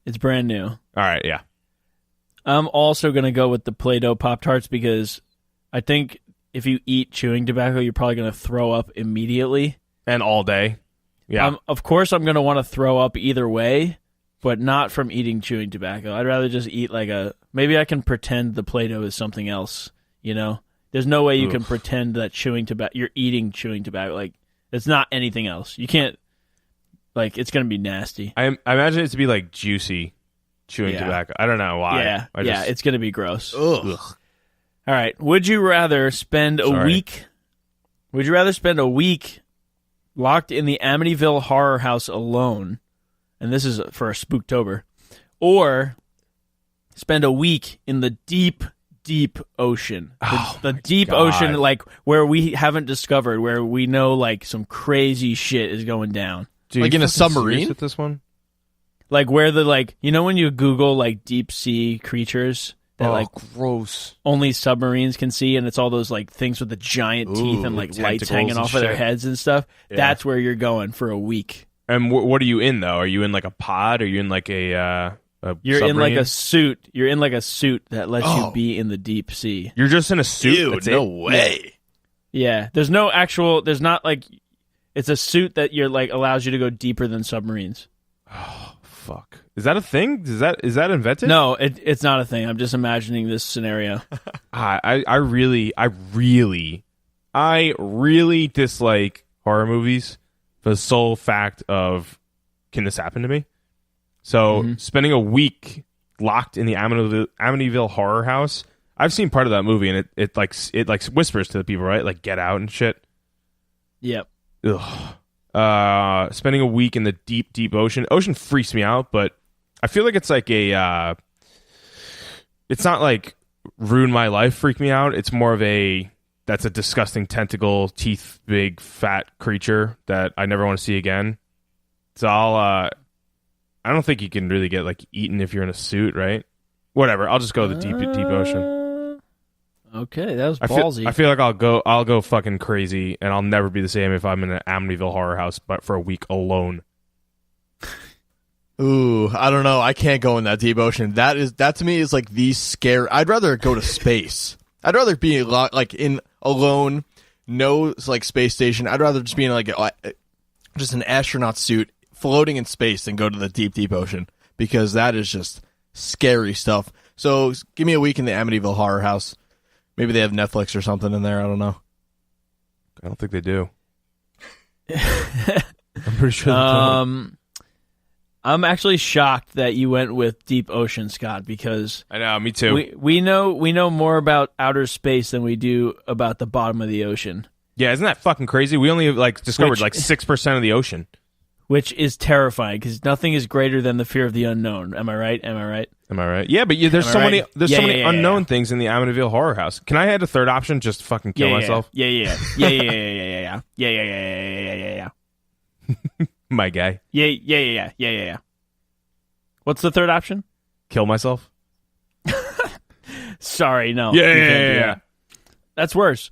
It's brand new. All right, yeah. I'm also going to go with the Play-Doh Pop-Tarts because I think if you eat chewing tobacco, you're probably going to throw up immediately. And all day. Yeah. Of course, I'm going to want to throw up either way, but not from eating chewing tobacco. I'd rather just eat maybe I can pretend the Play-Doh is something else, you know? There's no way you can pretend that chewing tobacco, you're eating chewing tobacco. Like, it's not anything else. You can't, like, it's going to be nasty. I imagine it to be like juicy chewing tobacco. I don't know why. Yeah, it's going to be gross. Ugh. All right. Would you rather spend a week locked in the Amityville horror house alone, and this is for a Spooktober, or spend a week in the deep ocean? The deep ocean, like where we haven't discovered, where we know like some crazy shit is going down. Dude, like in a submarine with this one? Like where the, like, you know when you Google like deep sea creatures that like gross only submarines can see, and it's all those like things with the giant teeth and like lights hanging off of their heads and stuff. Yeah. That's where you're going for a week. And what are you in though? Are you in like a pod? Are you in like a you're submarine? in like a suit. You're in like a suit that lets you be in the deep sea. You're just in a suit? Dude, no way. Yeah. There's no actual, there's not like, it's a suit that you're like allows you to go deeper than submarines. Oh, fuck. Is that a thing? Is that invented? No, it's not a thing. I'm just imagining this scenario. I really dislike horror movies for the sole fact of, can this happen to me? So spending a week locked in the Amityville horror house, I've seen part of that movie, and it whispers to the people, right? Like, get out and shit. Yep. Ugh. Spending a week in the deep ocean. Ocean freaks me out, but I feel like it's like a it's not like ruin my life, freak me out. It's more of that's a disgusting tentacle, teeth, big, fat creature that I never want to see again. So I don't think you can really get like eaten if you're in a suit, right? Whatever. I'll just go to the deep ocean. Okay, that was ballsy. I feel like I'll go fucking crazy, and I'll never be the same if I'm in an Amityville horror house, but for a week alone. Ooh, I don't know. I can't go in that deep ocean. That to me is like the scare. I'd rather go to space. I'd rather be like in alone, no like space station. I'd rather just be in like just an astronaut suit floating in space than go to the deep ocean, because that is just scary stuff. So give me a week in the Amityville horror house. Maybe they have Netflix or something in there. I don't know. I don't think they do. I'm pretty sure they don't. I'm actually shocked that you went with deep ocean, Scott, because I know, me too. We know more about outer space than we do about the bottom of the ocean. Yeah, isn't that fucking crazy? We only discovered 6% of the ocean, which is terrifying because nothing is greater than the fear of the unknown. Am I right? Yeah, but there's so many unknown things in the Amityville horror house. Can I add a third option just to fucking kill myself? Yeah. My guy. Yeah. What's the third option? Kill myself? Sorry, no. Yeah. That's worse.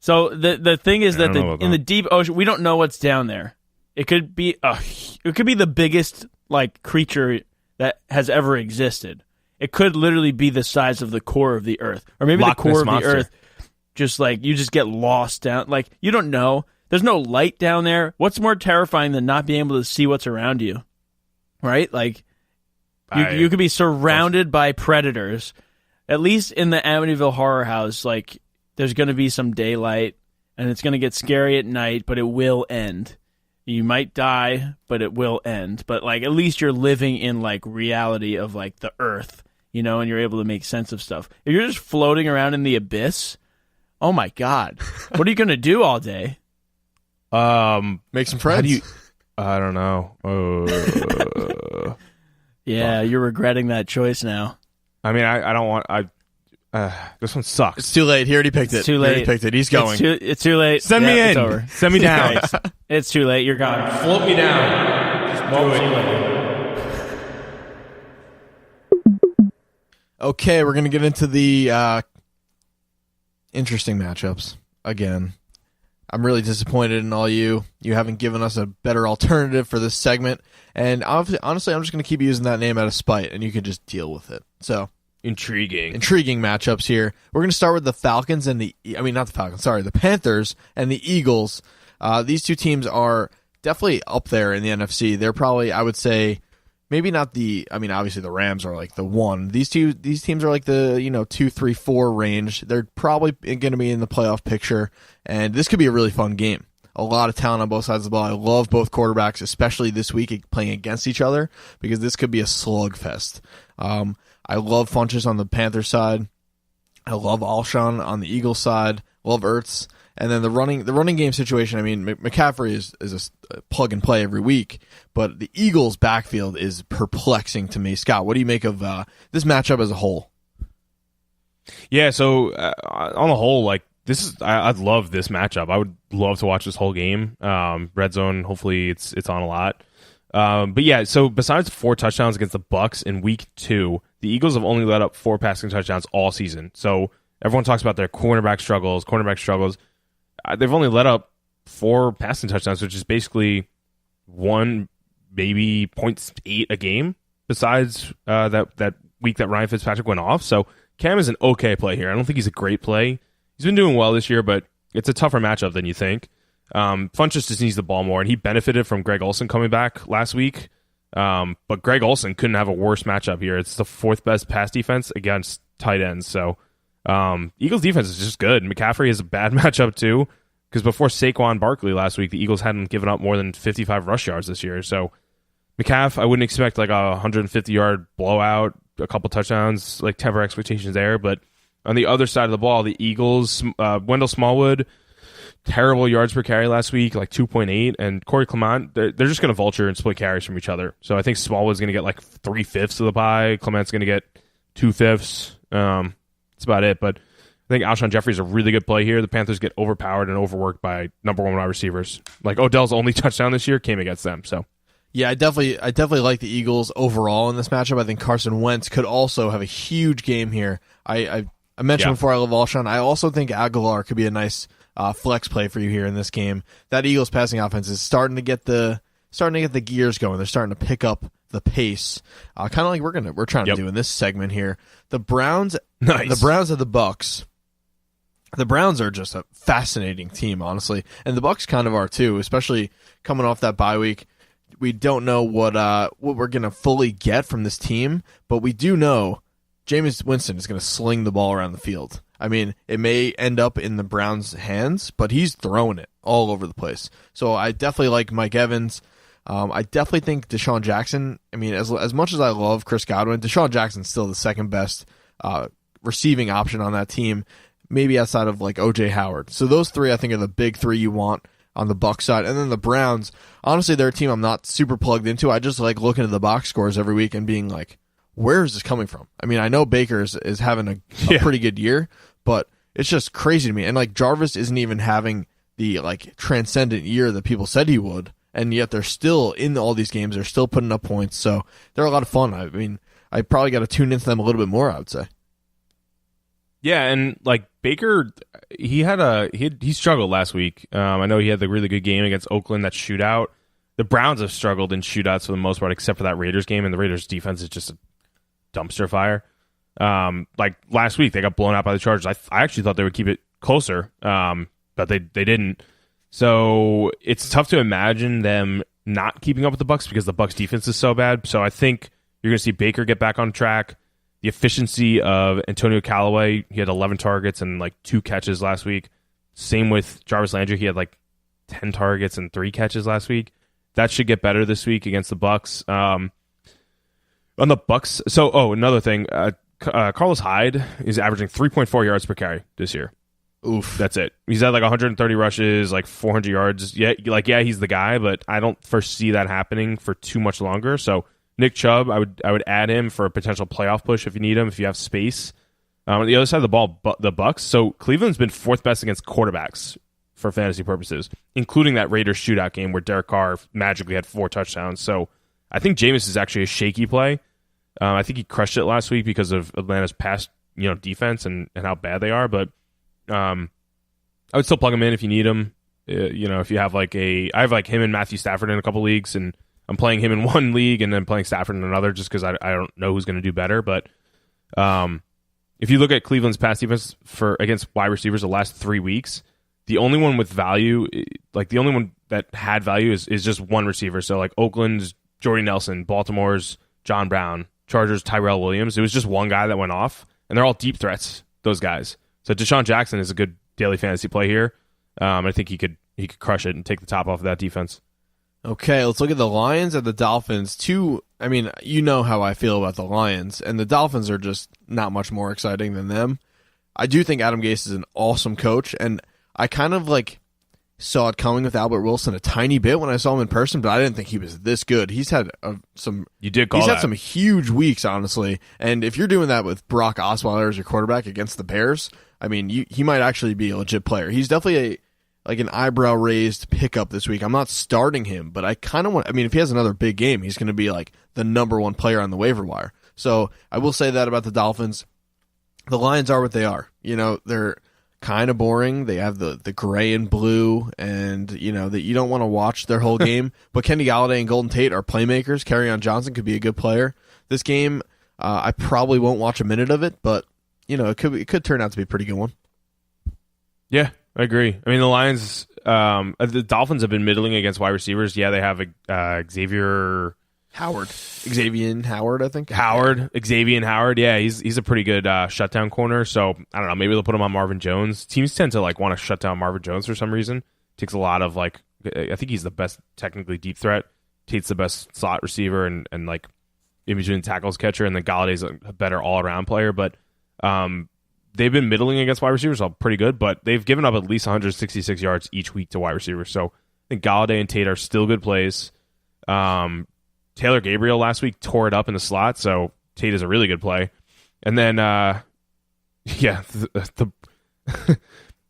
So the thing is that in the deep ocean, we don't know what's down there. It could be the biggest like creature that has ever existed. It could literally be the size of the core of the earth, or maybe the core of the earth. Just like you just get lost down. Like you don't know. There's no light down there. What's more terrifying than not being able to see what's around you? Right? Like you could be surrounded by predators. At least in the Amityville horror house, like there's going to be some daylight, and it's going to get scary at night, but it will end. You might die, but it will end. But like at least you're living in like reality of like the earth, and you're able to make sense of stuff. If you're just floating around in the abyss, oh my God, what are you going to do all day? Make some friends. I don't know. Yeah, you're regretting that choice now. I mean, I don't want. This one sucks. It's too late. He already picked it. It's too late. He already picked it. He's going. It's too late. Send me in. It's over. Send me down. It's too late. You're gone. Float me down. Just do it. Okay, we're gonna get into the interesting matchups again. I'm really disappointed in all you. You haven't given us a better alternative for this segment. And honestly, I'm just going to keep using that name out of spite, and you can just deal with it. So Intriguing matchups here. We're going to start with the Falcons and the Panthers and the Eagles. These two teams are definitely up there in the NFC. They're probably, I would say, maybe not obviously the Rams are like the 1. These teams are like the 2, 3, 4 range. They're probably going to be in the playoff picture, and this could be a really fun game. A lot of talent on both sides of the ball. I love both quarterbacks, especially this week playing against each other, because this could be a slugfest. I love Funchess on the Panthers side. I love Alshon on the Eagles side. Love Ertz. And then the running game situation, I mean, McCaffrey is a plug and play every week, but the Eagles' backfield is perplexing to me. Scott, what do you make of this matchup as a whole? Yeah, so on the whole, like I'd love this matchup. I would love to watch this whole game. Red zone, hopefully it's on a lot. But yeah, so besides 4 touchdowns against the Bucs in week 2, the Eagles have only let up 4 passing touchdowns all season. So everyone talks about their cornerback struggles. They've only let up 4 passing touchdowns, which is basically 1, maybe 0.8 a game. Besides that week that Ryan Fitzpatrick went off, so Cam is an okay play here. I don't think he's a great play. He's been doing well this year, but it's a tougher matchup than you think. Funchess just needs the ball more, and he benefited from Greg Olsen coming back last week. But Greg Olsen couldn't have a worse matchup here. It's the 4th best pass defense against tight ends. So Eagles defense is just good. McCaffrey is a bad matchup too, because before Saquon Barkley last week, the Eagles hadn't given up more than 55 rush yards this year. So McCaff, I wouldn't expect like a 150-yard blowout, a couple touchdowns, like temper expectations there. But on the other side of the ball, the Eagles, Wendell Smallwood, terrible yards per carry last week, like 2.8, and Corey Clement, they're just going to vulture and split carries from each other. So I think Smallwood's going to get like 3/5 of the pie. Clement's going to get 2/5. That's about it. But I think Alshon Jeffrey's a really good play here. The Panthers get overpowered and overworked by number 1 wide receivers. Like Odell's only touchdown this year came against them. So yeah, I definitely like the Eagles overall in this matchup. I think Carson Wentz could also have a huge game here. I mentioned before I love Alshon. I also think Aguilar could be a nice flex play for you here in this game. That Eagles passing offense is starting to get the gears going. They're starting to pick up the pace, kind of like we're trying to do in this segment here. The Browns, nice. The Browns are the Bucs. The Browns are just a fascinating team, honestly, and the Bucs kind of are too, especially coming off that bye week. We don't know what we're gonna fully get from this team, but we do know Jameis Winston is going to sling the ball around the field. I mean, it may end up in the Browns' hands, but he's throwing it all over the place. So I definitely like Mike Evans. I definitely think Deshaun Jackson, I mean, as much as I love Chris Godwin, Deshaun Jackson's still the second best receiving option on that team, maybe outside of like O.J. Howard. So those 3, I think, are the big 3 you want on the Bucs side. And then the Browns, honestly, they're a team I'm not super plugged into. I just like looking at the box scores every week and being like, where is this coming from? I mean, I know Baker is having a pretty good year, but it's just crazy to me. And like Jarvis isn't even having the like transcendent year that people said he would, and yet they're still in all these games. They're still putting up points, so they're a lot of fun. I mean, I probably got to tune into them a little bit more, I would say. Yeah, and like Baker, he struggled last week. I know he had the really good game against Oakland, that shootout. The Browns have struggled in shootouts for the most part, except for that Raiders game, and the Raiders defense is just a dumpster fire. Like last week, they got blown out by the Chargers. I actually thought they would keep it closer, but they didn't. So it's tough to imagine them not keeping up with the Bucs because the Bucs defense is so bad. So I think you're going to see Baker get back on track. The efficiency of Antonio Callaway, he had 11 targets and like 2 catches last week. Same with Jarvis Landry, he had like 10 targets and 3 catches last week. That should get better this week against the Bucs. On the Bucs, another thing, Carlos Hyde is averaging 3.4 yards per carry this year. Oof, that's it. He's had like 130 rushes, like 400 yards. Yeah, he's the guy, but I don't foresee that happening for too much longer. So Nick Chubb, I would add him for a potential playoff push if you need him, if you have space. On the other side of the ball, the Bucs. So Cleveland's been 4th best against quarterbacks for fantasy purposes, including that Raiders shootout game where Derek Carr magically had 4 touchdowns. So I think Jameis is actually a shaky play. I think he crushed it last week because of Atlanta's past, defense and how bad they are. But I would still plug him in if you need him. If you have I have like him and Matthew Stafford in a couple leagues, and I'm playing him in one league and then playing Stafford in another just because I don't know who's going to do better. But if you look at Cleveland's pass defense against wide receivers the last 3 weeks, the only one with value, like the only one that had value is just one receiver. So like Oakland's Jordy Nelson, Baltimore's John Brown, Chargers Tyrell Williams. It was just one guy that went off, and they're all deep threats, those guys. So Deshaun Jackson is a good daily fantasy play here. I think he could crush it and take the top off of that defense. Okay, let's look at the Lions and the Dolphins. I mean, you know how I feel about the Lions, and the Dolphins are just not much more exciting than them. I do think Adam Gase is an awesome coach, and I kind of saw it coming with Albert Wilson a tiny bit when I saw him in person, but I didn't think he was this good. He's had some huge weeks, honestly. And if you're doing that with Brock Osweiler as your quarterback against the Bears, I mean, he might actually be a legit player. He's definitely an eyebrow raised pickup this week. I'm not starting him, but I kind of want. I mean, if he has another big game, he's going to be the number one player on the waiver wire. So I will say that about the Dolphins. The Lions are what they are. They're kind of boring. They have the gray and blue, and that you don't want to watch their whole game. But Kenny Galladay and Golden Tate are playmakers. Kerryon Johnson could be a good player. This game, I probably won't watch a minute of it, but it could turn out to be a pretty good one. Yeah, I agree. I mean, the Lions, the Dolphins have been middling against wide receivers. Yeah, they have Xavier Howard, I think. Xavier Howard. Yeah, he's a pretty good shutdown corner. So I don't know. Maybe they'll put him on Marvin Jones. Teams tend to want to shut down Marvin Jones for some reason. Takes a lot of I think he's the best technically deep threat. Tate's the best slot receiver and in between tackles catcher, and then Galladay's a better all around player. But they've been middling against wide receivers, so pretty good. But they've given up at least 166 yards each week to wide receivers. So I think Galladay and Tate are still good plays. Taylor Gabriel last week tore it up in the slot, so Tate is a really good play. And then, the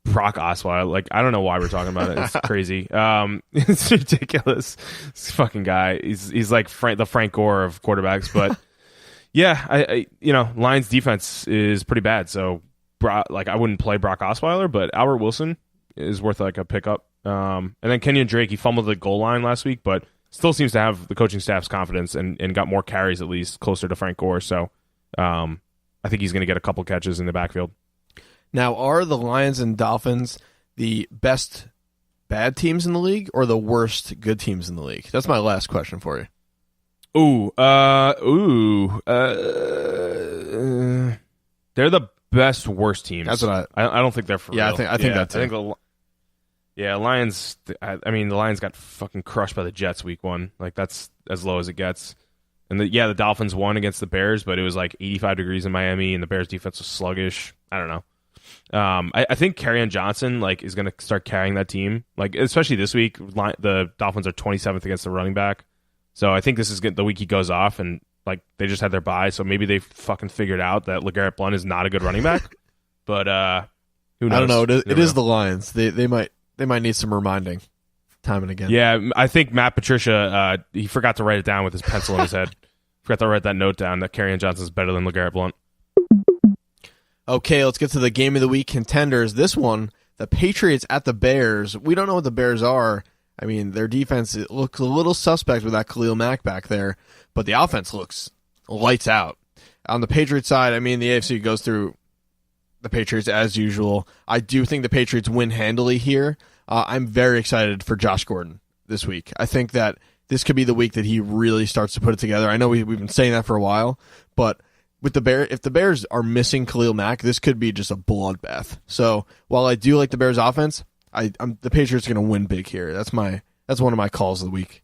Brock Osweiler, I don't know why we're talking about it. It's crazy. It's ridiculous. This fucking guy. He's like the Frank Gore of quarterbacks. But yeah, I Lions defense is pretty bad. So I wouldn't play Brock Osweiler, but Albert Wilson is worth a pickup. And then Kenyon Drake, he fumbled the goal line last week, but still seems to have the coaching staff's confidence and got more carries, at least closer to Frank Gore. So I think he's going to get a couple catches in the backfield. Now, are the Lions and Dolphins the best bad teams in the league or the worst good teams in the league? That's my last question for you. They're the best worst teams. That's what I don't think they're for real. I think that too. Lions. The Lions got fucking crushed by the Jets week 1. That's as low as it gets. And the Dolphins won against the Bears, but it was 85 degrees in Miami, and the Bears defense was sluggish. I don't know. I think Kerryon Johnson is going to start carrying that team. Especially this week, the Dolphins are 27th against the running back. So I think this is the week he goes off, and they just had their bye, so maybe they fucking figured out that LeGarrette Blount is not a good running back. But who knows? I don't know. It is the Lions. They might need some reminding time and again. Yeah, I think Matt Patricia, he forgot to write it down with his pencil in his head. Forgot to write that note down that Kerryon Johnson is better than LeGarrette Blount. Okay, let's get to the game of the week contenders. This one, the Patriots at the Bears. We don't know what the Bears are. I mean, their defense looks a little suspect with that Khalil Mack back there, but the offense looks lights out. On the Patriots side, the AFC goes through the Patriots as usual. I do think the Patriots win handily here. I'm very excited for Josh Gordon this week. I think that this could be the week that he really starts to put it together. I know we've been saying that for a while, but with if the Bears are missing Khalil Mack, this could be just a bloodbath. So while I do like the Bears offense, the Patriots are going to win big here. That's one of my calls of the week.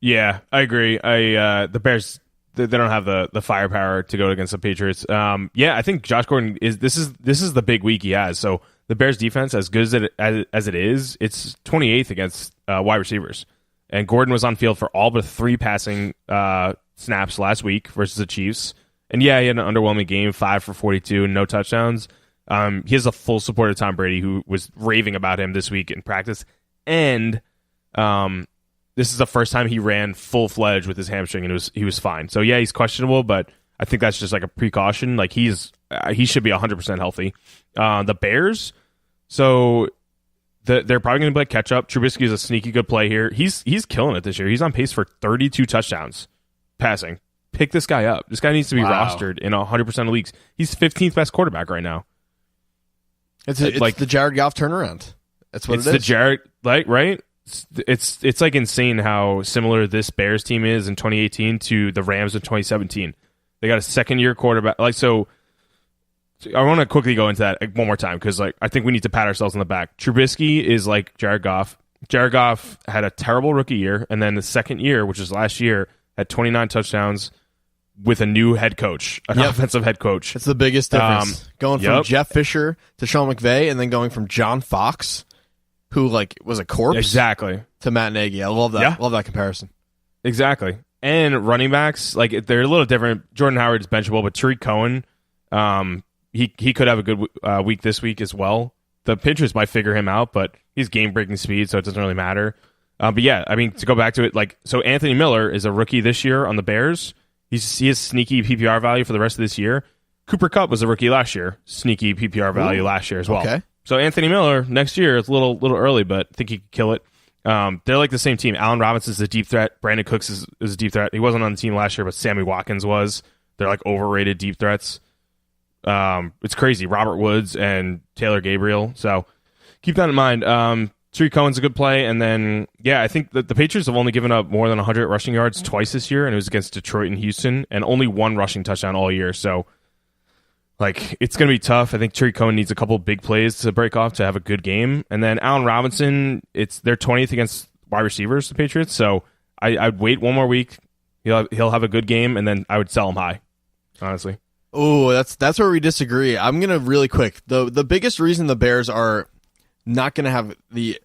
Yeah, I agree. The Bears, they don't have the firepower to go against the Patriots. I think Josh Gordon this is the big week he has. So the Bears defense, as good as it is, it's 28th against wide receivers. And Gordon was on field for all but 3 passing snaps last week versus the Chiefs. And he had an underwhelming game, 5 for 42, no touchdowns. He has a full support of Tom Brady, who was raving about him this week in practice. And this is the first time he ran full-fledged with his hamstring, and he was fine. So, he's questionable, but I think that's just a precaution. He should be 100% healthy. The Bears, so they're probably going to play catch-up. Trubisky is a sneaky good play here. He's killing it this year. He's on pace for 32 touchdowns passing. Pick this guy up. This guy needs to be rostered in 100% of leagues. He's 15th best quarterback right now. It's the Jared Goff turnaround. That's what it is. It's the Jared, right? it's like insane how similar this Bears team is in 2018 to the Rams in 2017. They got a second-year quarterback. Like, so I want to quickly go into that one more time because, like, I think we need to pat ourselves on the back. Trubisky is like Jared Goff. Jared Goff had a terrible rookie year, and then the second year, which is last year, had 29 touchdowns with a new head coach, an offensive head coach. It's the biggest difference. Going from Jeff Fisher to Sean McVay, and then going from John Fox, who like was a corpse, exactly, to Matt Nagy. I love that. Yeah. Love that comparison. Exactly. And running backs, like they're a little different. Jordan Howard's benchable, but Tariq Cohen, he could have a good week this week as well. The Patriots might figure him out, but he's game-breaking speed, so it doesn't really matter. But yeah, I mean, to go back to it, like, so Anthony Miller is a rookie this year on the Bears. He has sneaky PPR value for the rest of this year. Cooper Kupp was a rookie last year, sneaky PPR value last year as well. Okay. So Anthony Miller next year, it's a little early, but I think he could kill it. They're like the same team. Allen Robinson is a deep threat. Brandon Cooks is a deep threat. He wasn't on the team last year, but Sammy Watkins was. They're like overrated deep threats. It's crazy. Robert Woods and Taylor Gabriel. So keep that in mind. Tariq Cohen's a good play. And then, yeah, I think that the Patriots have only given up more than 100 rushing yards twice this year, and it was against Detroit and Houston, and only one rushing touchdown all year. So, like, it's going to be tough. I think Tariq Cohen needs a couple big plays to break off to have a good game. And then Allen Robinson, they're 20th against wide receivers, the Patriots. So I'd wait one more week. He'll have a good game, and then I would sell him high, honestly. Oh, that's where we disagree. I'm gonna really quick. The biggest reason the Bears are not gonna have the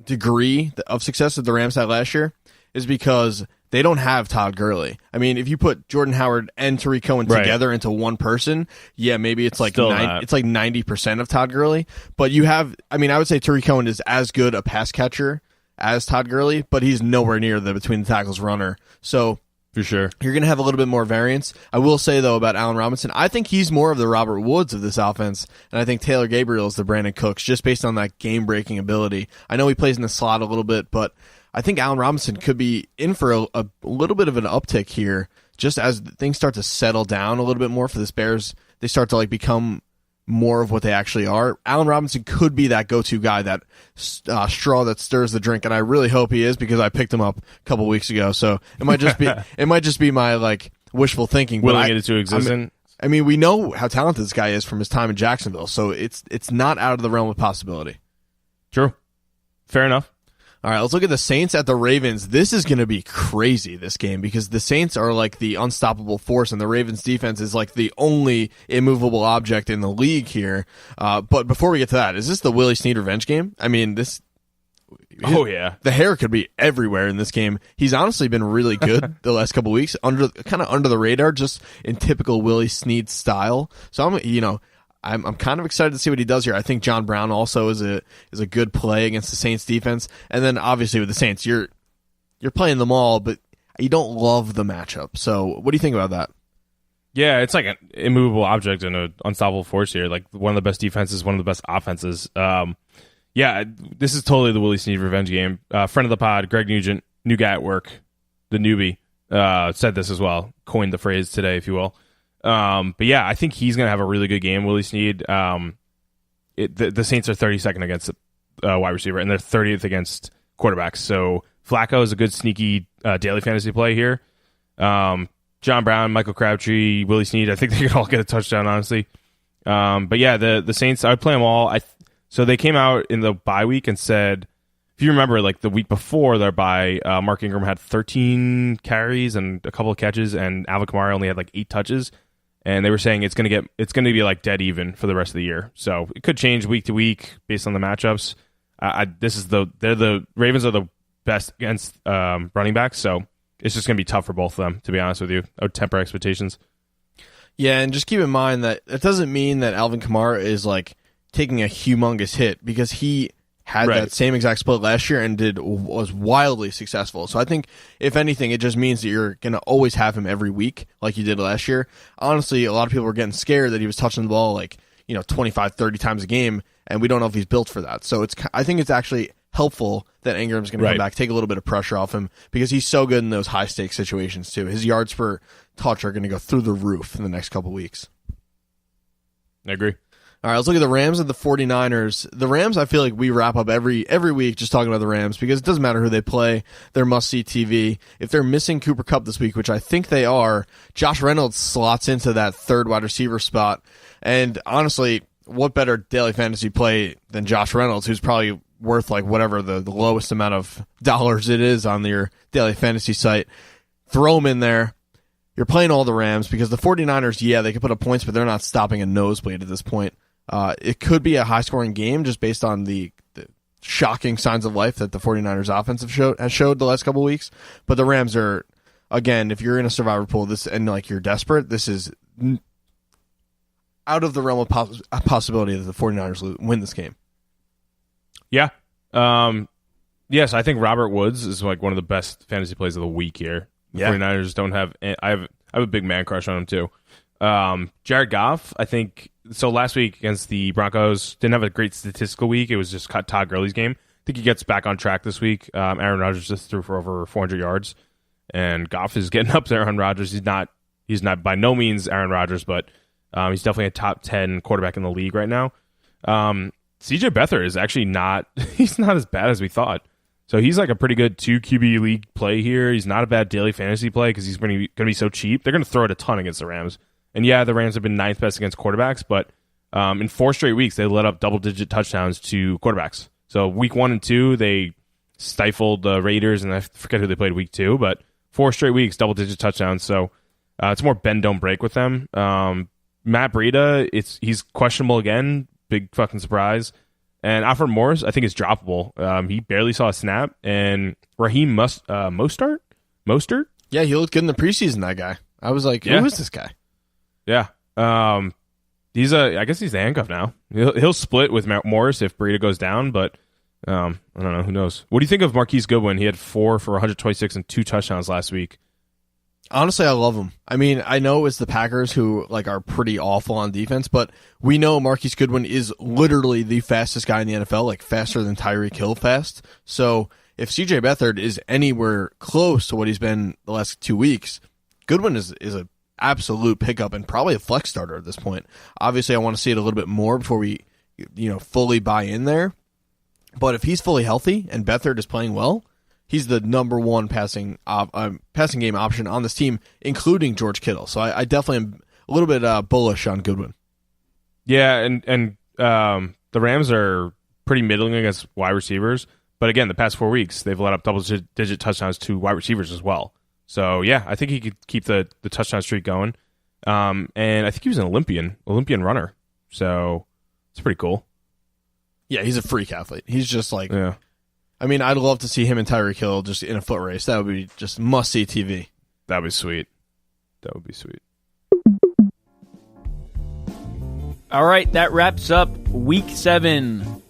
degree of success that the Rams had last year is because they don't have Todd Gurley. I mean, if you put Jordan Howard and Tariq Cohen together into one person, yeah, maybe it's like it's like 90% of Todd Gurley. But you have, I mean, I would say Tariq Cohen is as good a pass catcher as Todd Gurley, but he's nowhere near the between the tackles runner. So for sure, you're going to have a little bit more variance. I will say, though, about Allen Robinson, I think he's more of the Robert Woods of this offense, and I think Taylor Gabriel is the Brandon Cooks, just based on that game-breaking ability. I know he plays in the slot a little bit, but I think Allen Robinson could be in for a little bit of an uptick here, just as things start to settle down a little bit more for this Bears. They start to like become more of what they actually are. Allen Robinson could be that go-to guy, that straw that stirs the drink, and I really hope he is, because I picked him up a couple weeks ago. So it might just be my like wishful thinking, willing it into existence. I mean, we know how talented this guy is from his time in Jacksonville, so it's not out of the realm of possibility. True, fair enough. All right, let's look at the Saints at the Ravens. This is going to be crazy, this game, because the Saints are like the unstoppable force, and the Ravens defense is like the only immovable object in the league here. But before we get to that, is this the Willie Snead revenge game? I mean, oh yeah, the hair could be everywhere in this game. He's honestly been really good the last couple weeks, under the radar, just in typical Willie Snead style. So I'm kind of excited to see what he does here. I think John Brown also is a good play against the Saints defense. And then obviously with the Saints, you're playing them all, but you don't love the matchup. So what do you think about that? Yeah, it's like an immovable object and an unstoppable force here. Like one of the best defenses, one of the best offenses. Yeah, this is totally the Willie Snead revenge game. Friend of the pod, Greg Nugent, new guy at work, the newbie, said this as well, coined the phrase today, if you will. But yeah, I think he's going to have a really good game, Willie Snead. The Saints are 32nd against wide receiver, and they're 30th against quarterbacks. So Flacco is a good sneaky daily fantasy play here. John Brown, Michael Crabtree, Willie Snead, I think they can all get a touchdown, honestly. But yeah, the Saints, I would play them all. So they came out in the bye week and said, if you remember, like the week before their bye, Mark Ingram had 13 carries and a couple of catches, and Alvin Kamara only had like 8 touches. And they were saying it's going to be like dead even for the rest of the year. So it could change week to week based on the matchups. The Ravens are the best against running backs, so it's just going to be tough for both of them, to be honest with you. I would temper expectations. Yeah, and just keep in mind that it doesn't mean that Alvin Kamara is like taking a humongous hit, because he had that same exact split last year and was wildly successful. So I think, if anything, it just means that you're going to always have him every week like you did last year. Honestly, a lot of people were getting scared that he was touching the ball 25, 30 times a game, and we don't know if he's built for that. So I think it's actually helpful that Ingram's going to come back, take a little bit of pressure off him, because he's so good in those high-stakes situations too. His yards per touch are going to go through the roof in the next couple weeks. I agree. All right, let's look at the Rams and the 49ers. The Rams, I feel like we wrap up every week just talking about the Rams because it doesn't matter who they play. They're must-see TV. If they're missing Cooper Kupp this week, which I think they are, Josh Reynolds slots into that third wide receiver spot. And honestly, what better daily fantasy play than Josh Reynolds, who's probably worth like whatever the lowest amount of dollars it is on your daily fantasy site. Throw him in there. You're playing all the Rams because the 49ers, yeah, they can put up points, but they're not stopping a nosebleed at this point. It could be a high-scoring game just based on the shocking signs of life that the 49ers offense has showed the last couple of weeks. But the Rams are, again, if you're in a survivor pool and like you're desperate, this is out of the realm of possibility that the 49ers win this game. Yeah. Yes, I think Robert Woods is like one of the best fantasy plays of the week here. The 49ers don't have... I have a big man crush on him, too. Jared Goff, I think... So last week against the Broncos, didn't have a great statistical week. It was just Todd Gurley's game. I think he gets back on track this week. Aaron Rodgers just threw for over 400 yards. And Goff is getting up there on Rodgers. He's not by no means Aaron Rodgers, but he's definitely a top 10 quarterback in the league right now. CJ Beathard is actually he's not as bad as we thought. So he's like a pretty good 2 QB league play here. He's not a bad daily fantasy play because he's going to be so cheap. They're going to throw it a ton against the Rams. And yeah, the Rams have been 9th best against quarterbacks, but in 4 straight weeks, they let up double-digit touchdowns to quarterbacks. So week 1 and 2, they stifled the Raiders, and I forget who they played week 2, but 4 straight weeks, double-digit touchdowns. So it's more bend, don't break with them. Matt Breida, he's questionable again. Big fucking surprise. And Alfred Morris, I think, is droppable. He barely saw a snap. And Raheem Mostert? Yeah, he looked good in the preseason, that guy. I was like, who is this guy? Yeah. I guess he's the handcuff now. He'll split with Morris if Breida goes down, but I don't know. Who knows? What do you think of Marquise Goodwin? He had 4 for 126 and 2 touchdowns last week. Honestly, I love him. I mean, I know it's the Packers who like are pretty awful on defense, but we know Marquise Goodwin is literally the fastest guy in the NFL, like faster than Tyreek Hill fast. So if CJ Beathard is anywhere close to what he's been the last 2 weeks, Goodwin is a absolute pickup and probably a flex starter at this point. Obviously, I want to see it a little bit more before we, fully buy in there. But if he's fully healthy and Beathard is playing well, he's the number 1 passing game option on this team, including George Kittle. So I definitely am a little bit bullish on Goodwin. Yeah, and the Rams are pretty middling against wide receivers. But again, the past 4 weeks, they've let up double-digit touchdowns to wide receivers as well. So, yeah, I think he could keep the touchdown streak going. And I think he was an Olympian runner. So, it's pretty cool. Yeah, he's a freak athlete. He's just like... Yeah. I mean, I'd love to see him and Tyreek Hill just in a foot race. That would be just must-see TV. That would be sweet. All right, that wraps up Week 7.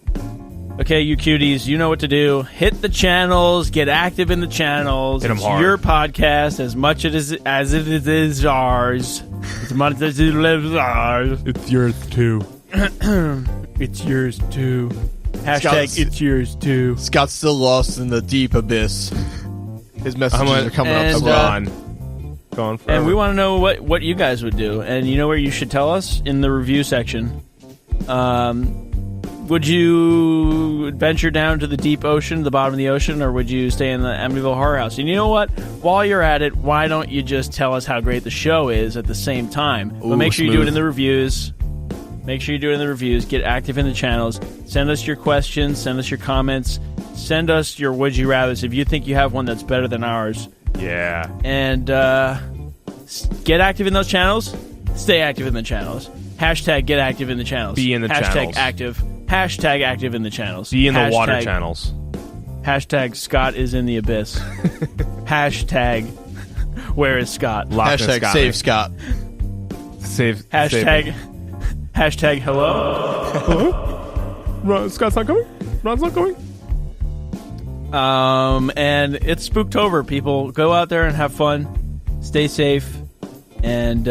Okay, you cuties, you know what to do. Hit the channels. Get active in the channels. Hit them hard. It's your podcast as much as it is ours. As much as it is ours. It's yours, too. It's yours, too. Hashtag it's yours, too. Scott's still lost in the deep abyss. His messages are coming up so gone forever. And we want to know what you guys would do. And you know where you should tell us? In the review section. Would you venture down to the deep ocean, the bottom of the ocean, or would you stay in the Amityville Horror House? And you know what? While you're at it, why don't you just tell us how great the show is at the same time? But make sure you do it in the reviews. Get active in the channels. Send us your questions. Send us your comments. Send us your would you rathers if you think you have one that's better than ours. Yeah. And get active in those channels. Stay active in the channels. Hashtag get active in the channels. Be in the channels. Hashtag active. Hashtag active in the channels. Be in the water channels. Hashtag Scott is in the abyss. Hashtag where is Scott? Hashtag save Scott. Hashtag hello. Hello? Scott's not coming? Ron's not coming? And it's Spooktober, people. Go out there and have fun. Stay safe. And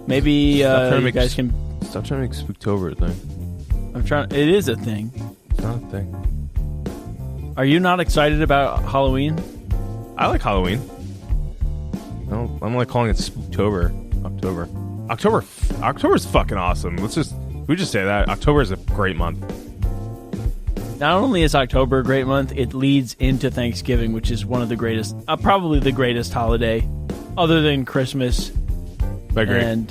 maybe you guys can... Stop trying to make Spooktober a thing. It is a thing. It's not a thing. Are you not excited about Halloween? I like Halloween. I'm like calling it Spooktober. October's fucking awesome. Let's just We just say that October is a great month. Not only is October a great month, it leads into Thanksgiving, which is one of the greatest, probably the greatest holiday, other than Christmas. I agree. And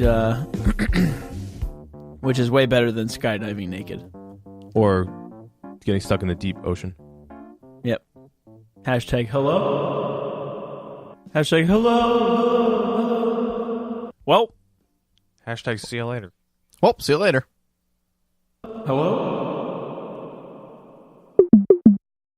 which is way better than skydiving naked. Or getting stuck in the deep ocean. Yep. Hashtag hello. Hashtag hello. Well. Hashtag see you later. Well, see you later. Hello.